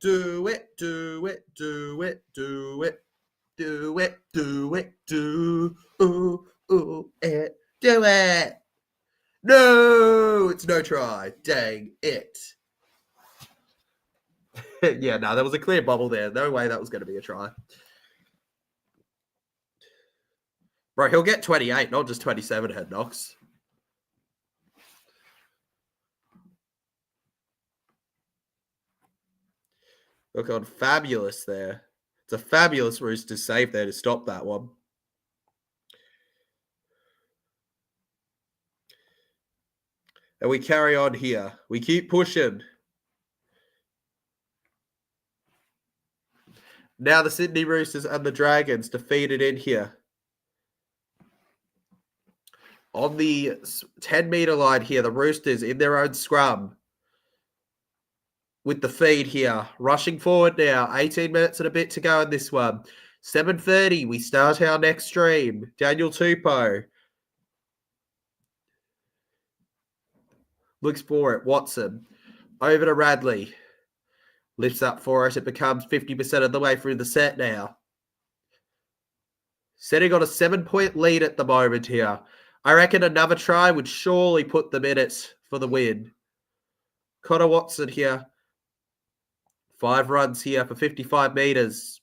No, it's no try. Dang it. Yeah, no, there was a clear bubble there. No way that was going to be a try. Bro, he'll get 28, not just 27 head knocks. Look on, fabulous there. It's a fabulous Roosters save there to stop that one. And we carry on here. We keep pushing. Now the Sydney Roosters and the Dragons defeated in here. On the 10-metre line here, the Roosters in their own scrum. With the feed here. Rushing forward now. 18 minutes and a bit to go in this one. 7:30, we start our next stream. Daniel Tupou. Looks for it. Watson. Over to Radley. Lifts up for it. It becomes 50% of the way through the set now. Setting on a 7-point lead at the moment here. I reckon another try would surely put them in it for the win. Connor Watson here. 5 runs here for 55 metres.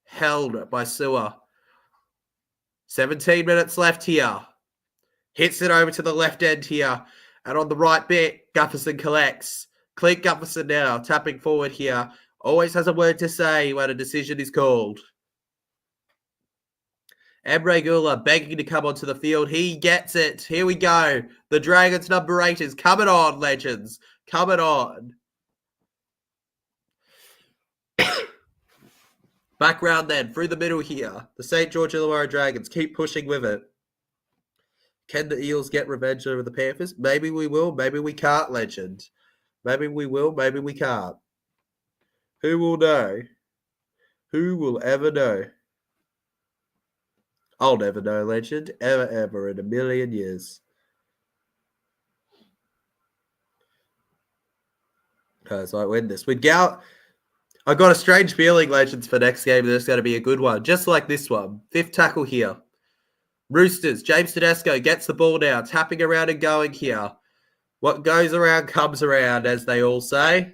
Held by Sewer. 17 minutes left here. Hits it over to the left end here. And on the right bit, Gufferson collects. Clint Gufferson now, tapping forward here. Always has a word to say when a decision is called. Emre Gula begging to come onto the field. He gets it. Here we go. The Dragons number 8 is coming on, legends. Coming on. Back round then, through the middle here. The St. George Illawarra Dragons keep pushing with it. Can the Eels get revenge over the Panthers? Maybe we will, maybe we can't, legend. Maybe we will, maybe we can't. Who will know? Who will ever know? I'll never know, legend. Ever in a million years. Because I win this. With Gout, I got a strange feeling, legends, for next game. There's going to be a good one. Just like this one. 5th tackle here. Roosters. James Tedesco gets the ball now. Tapping around and going here. What goes around comes around, as they all say.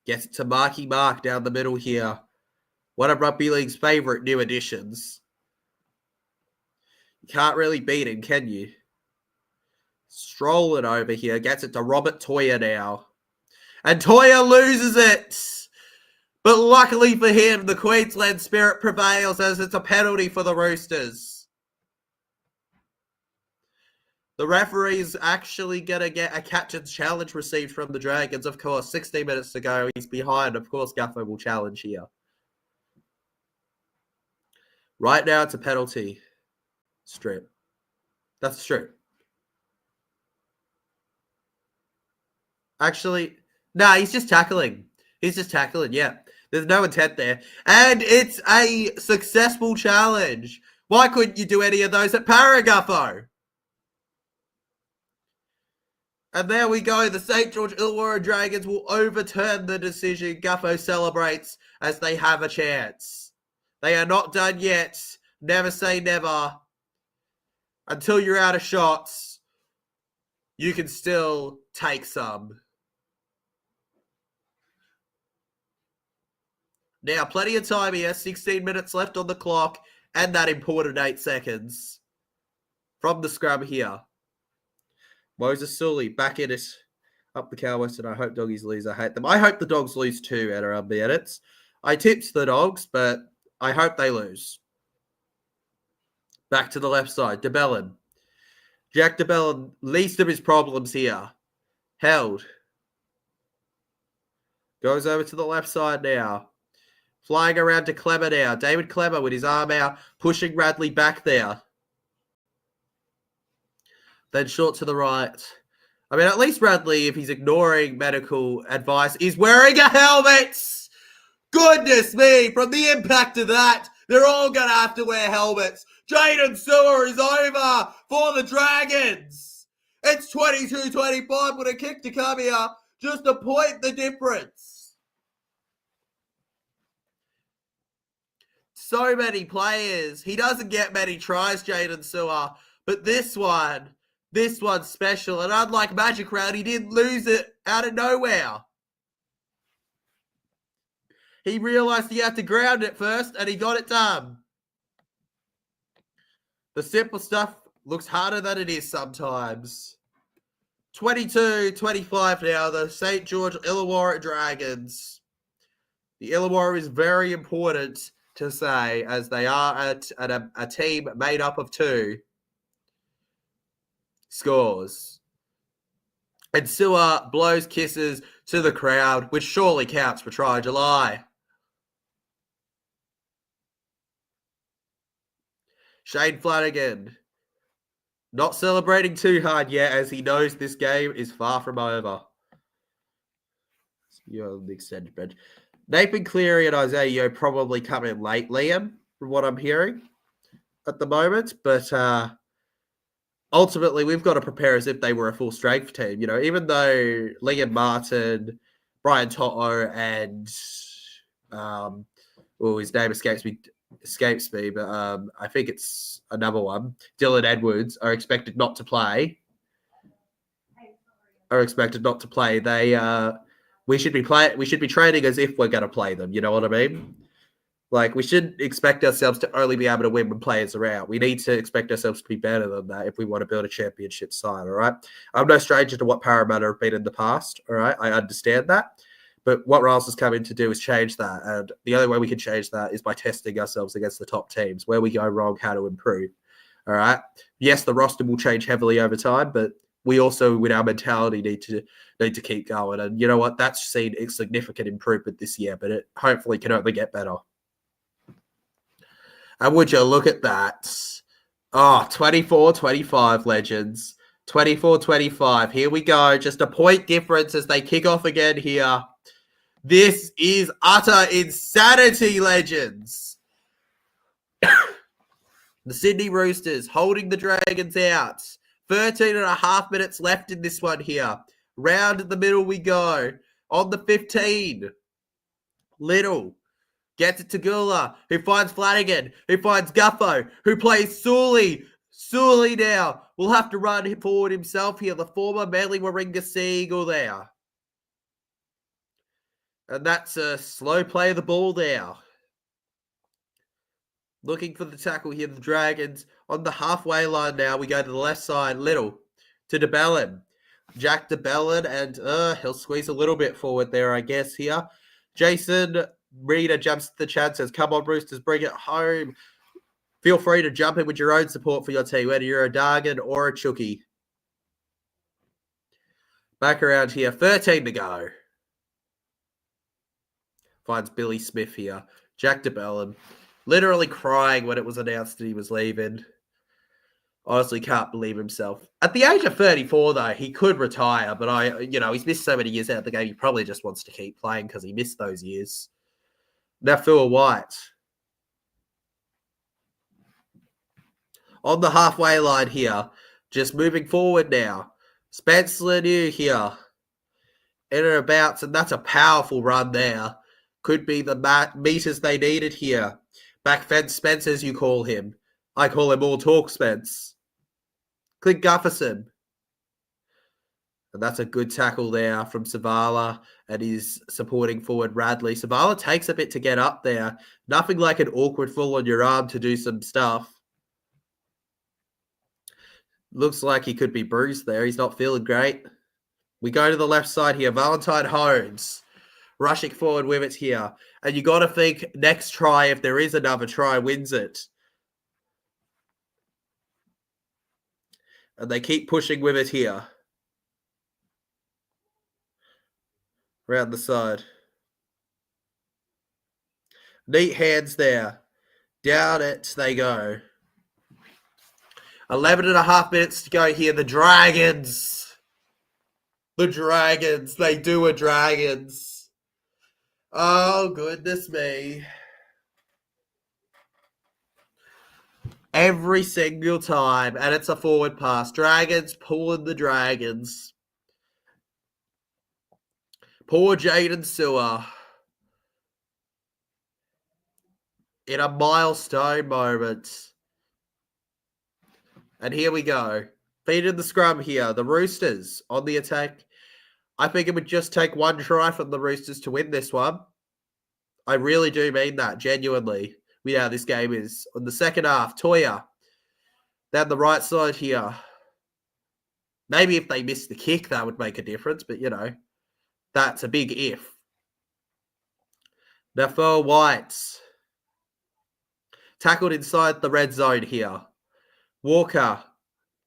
Gets it to Marky Mark down the middle here. One of Rugby League's favourite new additions. You can't really beat him, can you? Strolling over here. Gets it to Robert Toya now. And Toya loses it. But luckily for him, the Queensland spirit prevails as it's a penalty for the Roosters. The referee's actually going to get a catch and challenge received from the Dragons. Of course, 16 minutes to go. He's behind. Of course, Guffer will challenge here. Right now, it's a penalty strip. That's a strip. Actually, no, he's just tackling. He's just tackling, yeah. There's no intent there. And it's a successful challenge. Why couldn't you do any of those at Paragutho? And there we go. The St. George Illawarra Dragons will overturn the decision. Guffo celebrates as they have a chance. They are not done yet. Never say never. Until you're out of shots, you can still take some. Now, plenty of time here. 16 minutes left on the clock. And that important 8 seconds. From the scrum here. Moses Sully back in it. Up the Cowboys, and I hope doggies lose. I hate them. I hope the dogs lose too, NRL edits. I tipped the dogs, but I hope they lose. Back to the left side. DeBellin. Jack DeBellin, least of his problems here. Held. Goes over to the left side now. Flying around to Clemmer now. David Clemmer with his arm out, pushing Radley back there. Then short to the right. I mean, at least Radley, if he's ignoring medical advice, is wearing a helmet. Goodness me, from the impact of that, they're all going to have to wear helmets. Jaden Sewer is over for the Dragons. It's 22-25 with a kick to come here, just to point the difference. So many players. He doesn't get many tries, Jaden Sewer, but this one's special. And unlike Magic Round, he didn't lose it out of nowhere. He realised he had to ground it first, and he got it done. The simple stuff looks harder than it is sometimes. 22-25 now, the St. George Illawarra Dragons. The Illawarra is very important to say, as they are a team made up of 2 scores. And Sewer blows kisses to the crowd, which surely counts for Try July. Shane Flanagan, not celebrating too hard yet, as he knows this game is far from over. You're on the extended bench. Nathan Cleary and Isaiah Yeo probably come in late, Liam, from what I'm hearing at the moment. But ultimately, we've got to prepare as if they were a full strength team. You know, even though Liam Martin, Brian Toto, and his name escapes me, but I think it's another one. Dylan Edwards are expected not to play. They we should be training as if we're going to play them. You know what I mean? Like, we shouldn't expect ourselves to only be able to win when players are out. We need to expect ourselves to be better than that if we want to build a championship side, all right? I'm no stranger to what Parramatta have been in the past, all right? I understand that. But what Riles has come in to do is change that. And the only way we can change that is by testing ourselves against the top teams. Where we go wrong, how to improve, all right? Yes, the roster will change heavily over time, but we also, with our mentality, need to keep going. And you know what? That's seen a significant improvement this year, but it hopefully can only get better. And would you look at that? Oh, 24-25, legends. 24-25. Here we go. Just a point difference as they kick off again here. This is utter insanity, legends. The Sydney Roosters holding the Dragons out. 13 and a half minutes left in this one here. Round in the middle we go. On the 15. Little gets it to Gula, who finds Flanagan, who finds Guffo, who plays Sully. Sully now will have to run forward himself here. The former Manly Warringah Sea Eagle there. And that's a slow play of the ball there. Looking for the tackle here, the Dragons on the halfway line now. We go to the left side, Little to DeBellin. Jack DeBellin, and he'll squeeze a little bit forward there, I guess, here. Jason Reader jumps to the chat, says, come on, Roosters, bring it home. Feel free to jump in with your own support for your team, whether you're a Dargan or a Chookie. Back around here, 13 to go. Finds Billy Smith here. Jack DeBellin. Literally crying when it was announced that he was leaving. Honestly can't believe himself. At the age of 34, though, he could retire, but he's missed so many years out of the game, he probably just wants to keep playing because he missed those years. Now, Phil White. On the halfway line here, just moving forward now. Spencer Laniu here. In and about, and that's a powerful run there. Could be the meters they needed here. Back fence Spence, as you call him. I call him all talk Spence. Clint Gufferson. And that's a good tackle there from Savala and his supporting forward Radley. Savala takes a bit to get up there. Nothing like an awkward fall on your arm to do some stuff. Looks like he could be bruised there. He's not feeling great. We go to the left side here. Valentine Hones. Rushing forward with it here. And you got to think next try, if there is another try, wins it. And they keep pushing with it here. Around the side. Neat hands there. Down it they go. 11 and a half minutes to go here. The Dragons. The Dragons. They do a Dragons. Oh, goodness me. Every single time. And it's a forward pass. Dragons pulling the Dragons. Poor Jaden Sewer. In a milestone moment. And here we go. Feed in the scrum here. The Roosters on the attack. I think it would just take one try from the Roosters to win this one. I really do mean that, genuinely. We know how this game is. On the second half, Toya. Down the right side here. Maybe if they missed the kick, that would make a difference. But, that's a big if. Now for Whites. Tackled inside the red zone here. Walker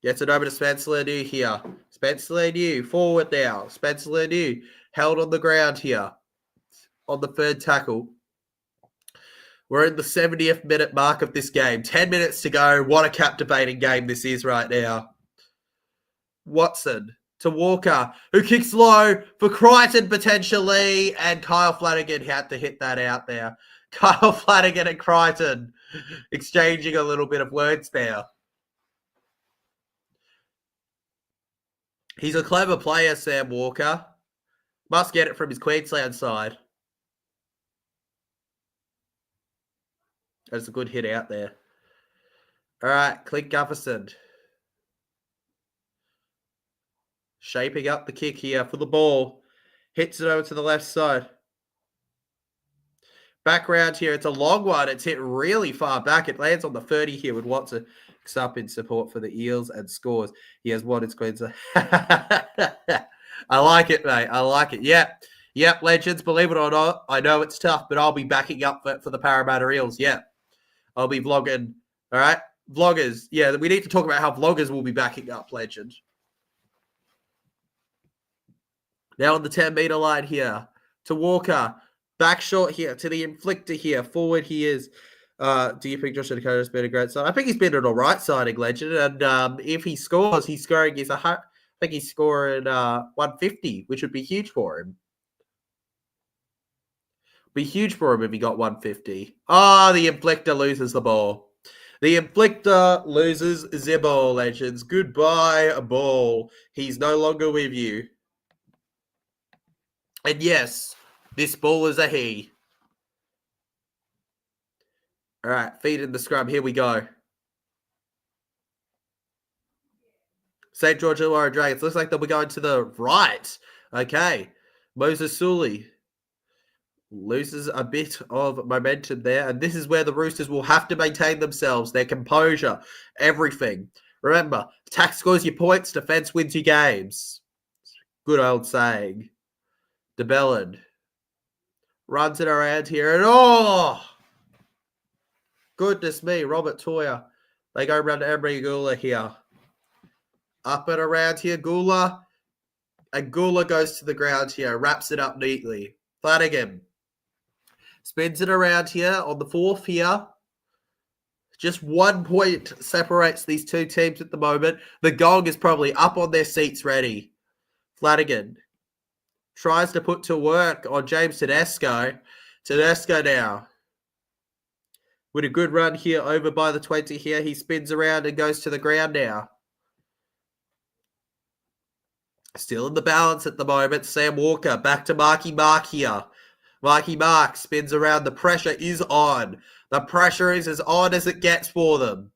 gets it over to Spencer Laniu here. Spencer Laniu forward now. Spencer Laniu held on the ground here on the third tackle. We're in the 70th minute mark of this game. 10 minutes to go. What a captivating game this is right now. Watson to Walker, who kicks low for Crichton potentially, and Kyle Flanagan had to hit that out there. Kyle Flanagan and Crichton exchanging a little bit of words there. He's a clever player, Sam Walker. Must get it from his Queensland side. That's a good hit out there. All right, Clint Gufferson. Shaping up the kick here for the ball. Hits it over to the left side. Back round here. It's a long one. It's hit really far back. It lands on the 30 here with Watson. Up in support for the Eels and scores. He has won his Queensland. I like it, mate. I like it. Yep, legends. Believe it or not, I know it's tough, but I'll be backing up for the Parramatta Eels. Yeah. I'll be vlogging. All right? Vloggers. Yeah, we need to talk about how vloggers will be backing up, legend. Now on the 10-meter line here to Walker. Back short here to the inflictor here. Forward he is. Do you think Josh Dakota's been a great signing? I think he's been an all right signing, legend. And if he scores, he's scoring I think he's scoring 150, which would be huge for him. Be huge for him if he got 150. The Inflictor loses the ball. The Inflictor loses the ball, legends. Goodbye, ball. He's no longer with you. And yes, this ball is a he. All right, feet in the scrum. Here we go. St. George Illawarra Dragons. Looks like they'll be going to the right. Okay. Moses Sully loses a bit of momentum there. And this is where the Roosters will have to maintain themselves, their composure, everything. Remember, attack scores your points, defense wins your games. Good old saying. DeBellin runs it around here. And goodness me, Robert Toyer. They go around to Emery Gula here. Up and around here, Gula. And Gula goes to the ground here, wraps it up neatly. Flanagan spins it around here on the fourth here. Just 1 point separates these two teams at the moment. The Gong is probably up on their seats ready. Flanagan tries to put to work on James Tedesco. Tedesco now with a good run here over by the 20 here. He spins around and goes to the ground now. Still in the balance at the moment. Sam Walker back to Marky Mark here. Marky Mark spins around. The pressure is on. The pressure is as on as it gets for them.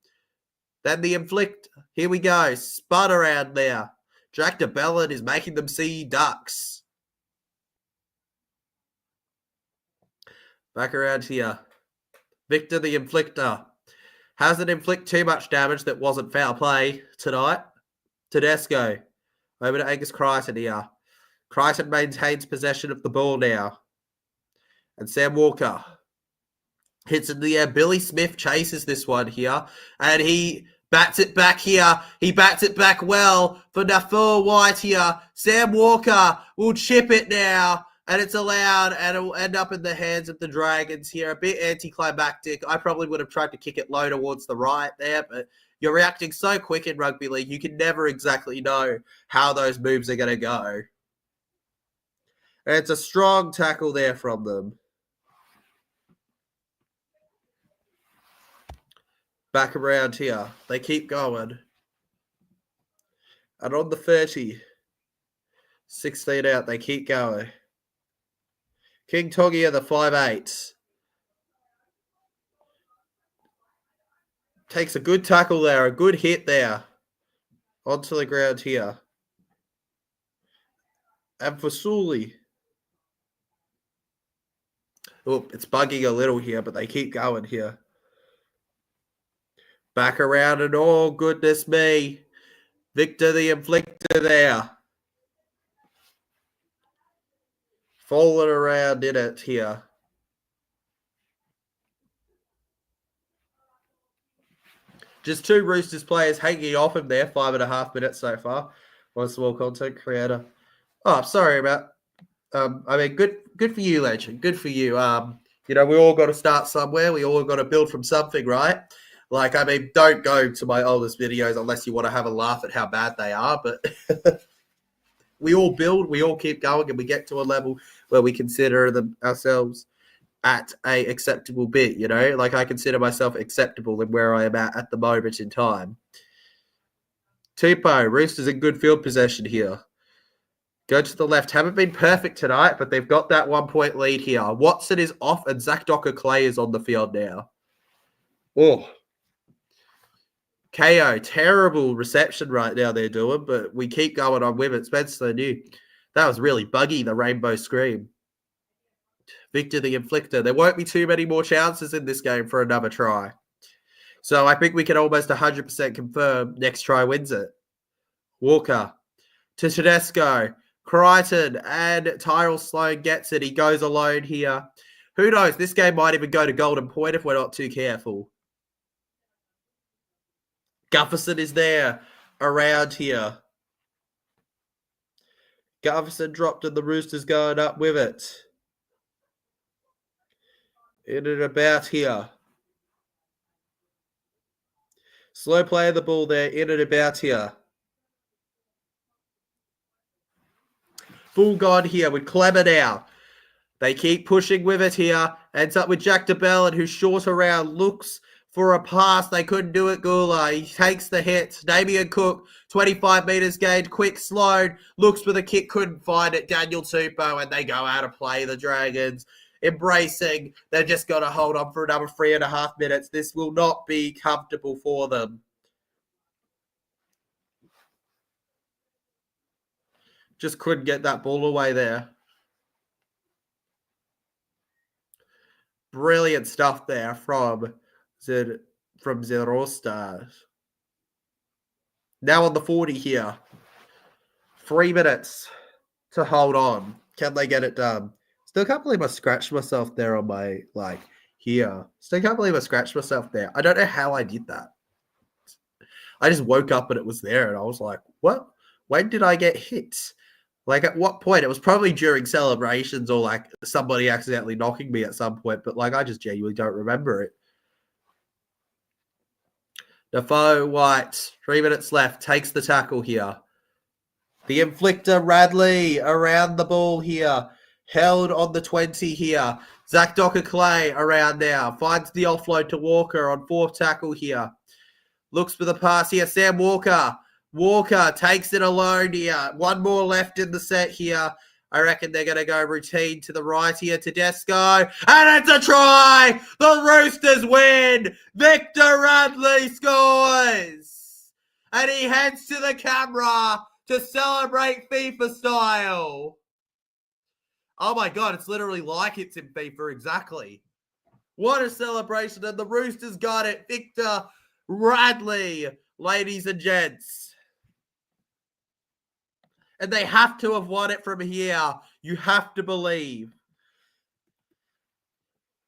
Then the Inflict. Here we go. Spun around there. Jack DeBellin is making them see ducks. Back around here. Victor the Inflictor. Hasn't inflict too much damage that wasn't foul play tonight. Tedesco. Over to Angus Crichton here. Crichton maintains possession of the ball now. And Sam Walker hits in the air. Billy Smith chases this one here. And he bats it back here. He bats it back well for Nafur White here. Sam Walker will chip it now. And it's allowed, and it will end up in the hands of the Dragons here. A bit anticlimactic. I probably would have tried to kick it low towards the right there, but you're reacting so quick in rugby league, you can never exactly know how those moves are going to go. And it's a strong tackle there from them. Back around here. They keep going. And on the 30, 16 out, they keep going. King Tongia, the 5'8". Takes a good tackle there, a good hit there. Onto the ground here. And for Sully. It's bugging a little here, but they keep going here. Back around and goodness me. Victor the Inflictor there. Falling around in it here. Just two Roosters players hanging off him there. 5.5 minutes so far. One small content creator. Sorry about. Good for you, legend. Good for you. We all got to start somewhere. We all got to build from something, right? Don't go to my oldest videos unless you want to have a laugh at how bad they are. But we all build, we all keep going, and we get to a level where we consider them ourselves at a acceptable bit, I consider myself acceptable in where I am at the moment in time. Tupou, Roosters in good field possession here. Go to the left. Haven't been perfect tonight, but they've got that 1 point lead here. Watson is off and Zach Docker-Clay is on the field now. Kayo, terrible reception right now they're doing, but we keep going on with it. Spencer knew. That was really buggy, the rainbow scream. Victor the Inflictor. There won't be too many more chances in this game for another try. So I think we can almost 100% confirm next try wins it. Walker to Tedesco. Crichton and Tyrell Sloan gets it. He goes alone here. Who knows? This game might even go to golden point if we're not too careful. Gufferson is there around here. Gufferson dropped and the Roosters going up with it. In and about here. Slow play of the ball there. In and about here. Full God here with Clemmer now. They keep pushing with it here. Ends up with Jack DeBellin, who's short around, looks for a pass. They couldn't do it, Gula. He takes the hit. Damien Cook, 25 metres gained. Quick Sloan, looks for the kick, couldn't find it. Daniel Tupou, and they go out of play, the Dragons. Embracing. They've just got to hold on for another 3.5 minutes. This will not be comfortable for them. Just couldn't get that ball away there. Brilliant stuff there from the Roosters. Now on the 40 here. 3 minutes to hold on. Can they get it done? Still can't believe I scratched myself there on my, here. Still can't believe I scratched myself there. I don't know how I did that. I just woke up and it was there and I was like, what? When did I get hit? At what point? It was probably during celebrations or somebody accidentally knocking me at some point, but I just genuinely don't remember it. Defoe White, 3 minutes left, takes the tackle here. The inflictor, Radley, around the ball here. Held on the 20 here. Zach Docker-Clay around now. Finds the offload to Walker on 4th tackle here. Looks for the pass here. Sam Walker. Walker takes it alone here. One more left in the set here. I reckon they're going to go routine to the right here. Tedesco. And it's a try! The Roosters win! Victor Radley scores! And he heads to the camera to celebrate FIFA style. Oh my God, it's literally like it's in FIFA, exactly. What a celebration, and the Roosters got it. Victor Radley, ladies and gents. And they have to have won it from here. You have to believe.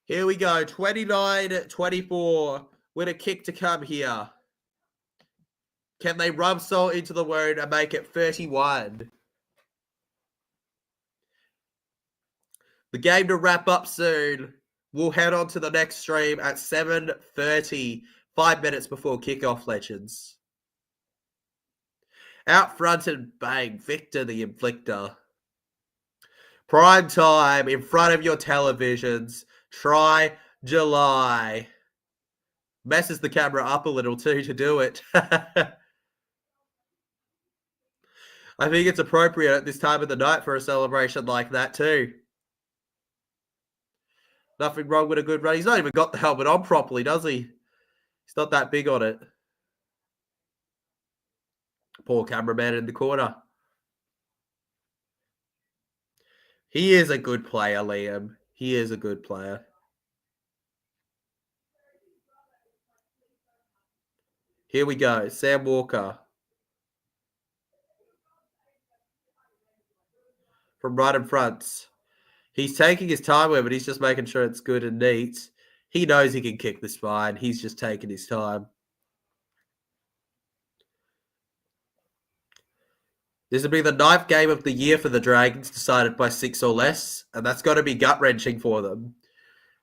Here we go, 29-24 with a kick to come here. Can they rub salt into the wound and make it 31? The game to wrap up soon. We'll head on to the next stream at 7:30, 5 minutes before kickoff, legends. Out front and bang, Victor the Inflictor. Prime time in front of your televisions. Try July. Messes the camera up a little too to do it. I think it's appropriate at this time of the night for a celebration like that too. Nothing wrong with a good run. He's not even got the helmet on properly, does he? He's not that big on it. Poor cameraman in the corner. He is a good player, Liam. He is a good player. Here we go. Sam Walker. From right in front. He's taking his time with it. He's just making sure it's good and neat. He knows he can kick this fine. He's just taking his time. This will be the 9th game of the year for the Dragons, decided by 6 or less, and that's got to be gut-wrenching for them.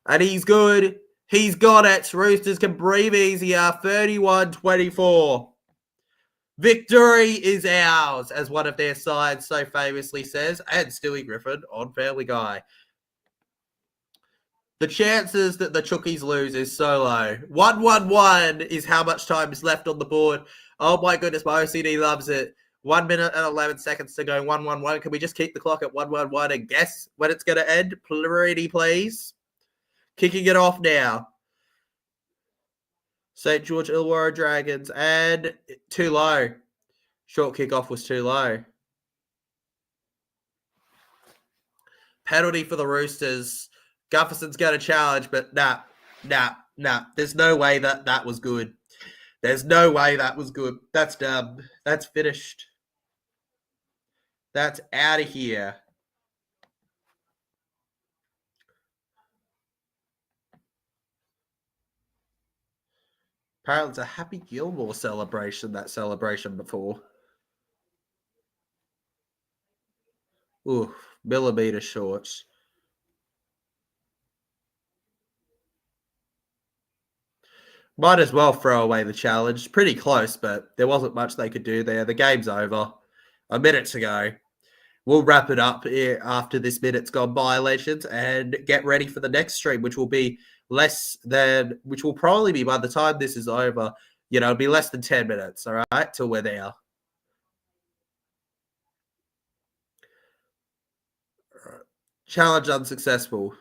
And he's good. He's got it. Roosters can breathe easier. 31-24. Victory is ours, as one of their sides so famously says, and Stewie Griffin on Family Guy. The chances that the Chookies lose is so low. 1-1-1 is how much time is left on the board. Oh my goodness, my OCD loves it. 1 minute and 11 seconds to go. 1-1-1. Can we just keep the clock at 1-1-1 and guess when it's going to end? Pretty please. Kicking it off now. St. George Illawarra Dragons, and too low. Short kickoff was too low. Penalty for the Roosters. Gufferson's going to challenge, but nah. There's no way that was good. There's no way that was good. That's done. That's finished. That's out of here. Apparently it's a Happy Gilmore celebration, that celebration before. Ooh, millimetre shorts. Might as well throw away the challenge. Pretty close, but there wasn't much they could do there. The game's over. A minute to go. we'll wrap it up here after this minute's gone by, legends, and get ready for the next stream, which will probably be by the time this is over, it'll be less than 10 minutes, all right, till we're there. Challenge unsuccessful.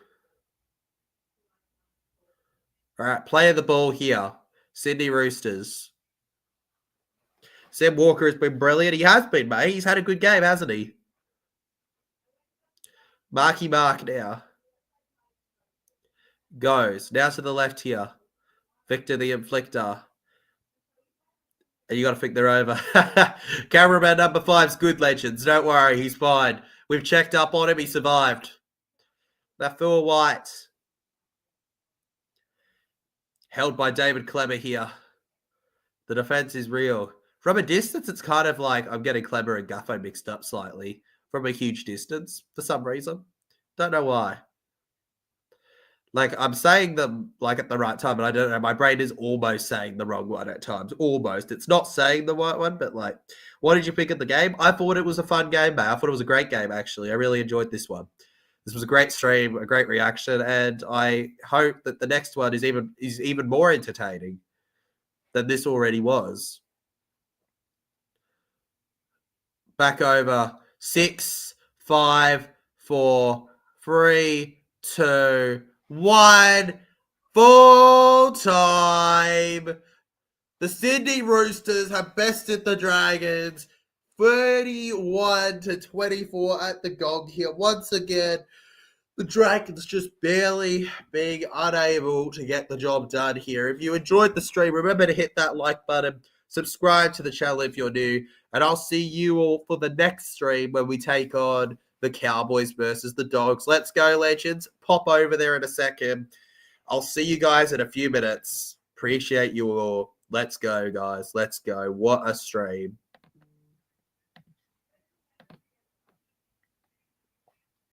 All right, play the ball here. Sydney Roosters. Sam Walker has been brilliant. He has been, mate. He's had a good game, hasn't he? Marky Mark now. Goes. Now to the left here. Victor the Inflictor. And you got to think they're over. Cameraman number 5's good, legends. Don't worry, he's fine. We've checked up on him. He survived. That Phil White. Held by David Clemmer here. The defense is real. From a distance, it's kind of like I'm getting Clemmer and Guffo mixed up slightly. From a huge distance, for some reason. Don't know why. Like, I'm saying them, like, at the right time, but I don't know. My brain is almost saying the wrong one at times. Almost. It's not saying the right one, but, like, what did you think of the game? I thought it was a fun game, mate. I thought it was a great game, actually. I really enjoyed this one. This was a great stream, a great reaction, and I hope that the next one is even more entertaining than this already was. Back over. 6, 5, 4, 3, 2, 1. Full time. The Sydney Roosters have bested the Dragons 31-24 at the gong here. Once again, the Dragons just barely being unable to get the job done here. If you enjoyed the stream, remember to hit that like button. Subscribe to the channel if you're new. And I'll see you all for the next stream when we take on the Cowboys versus the Dogs. Let's go, legends. Pop over there in a second. I'll see you guys in a few minutes. Appreciate you all. Let's go, guys. Let's go. What a stream.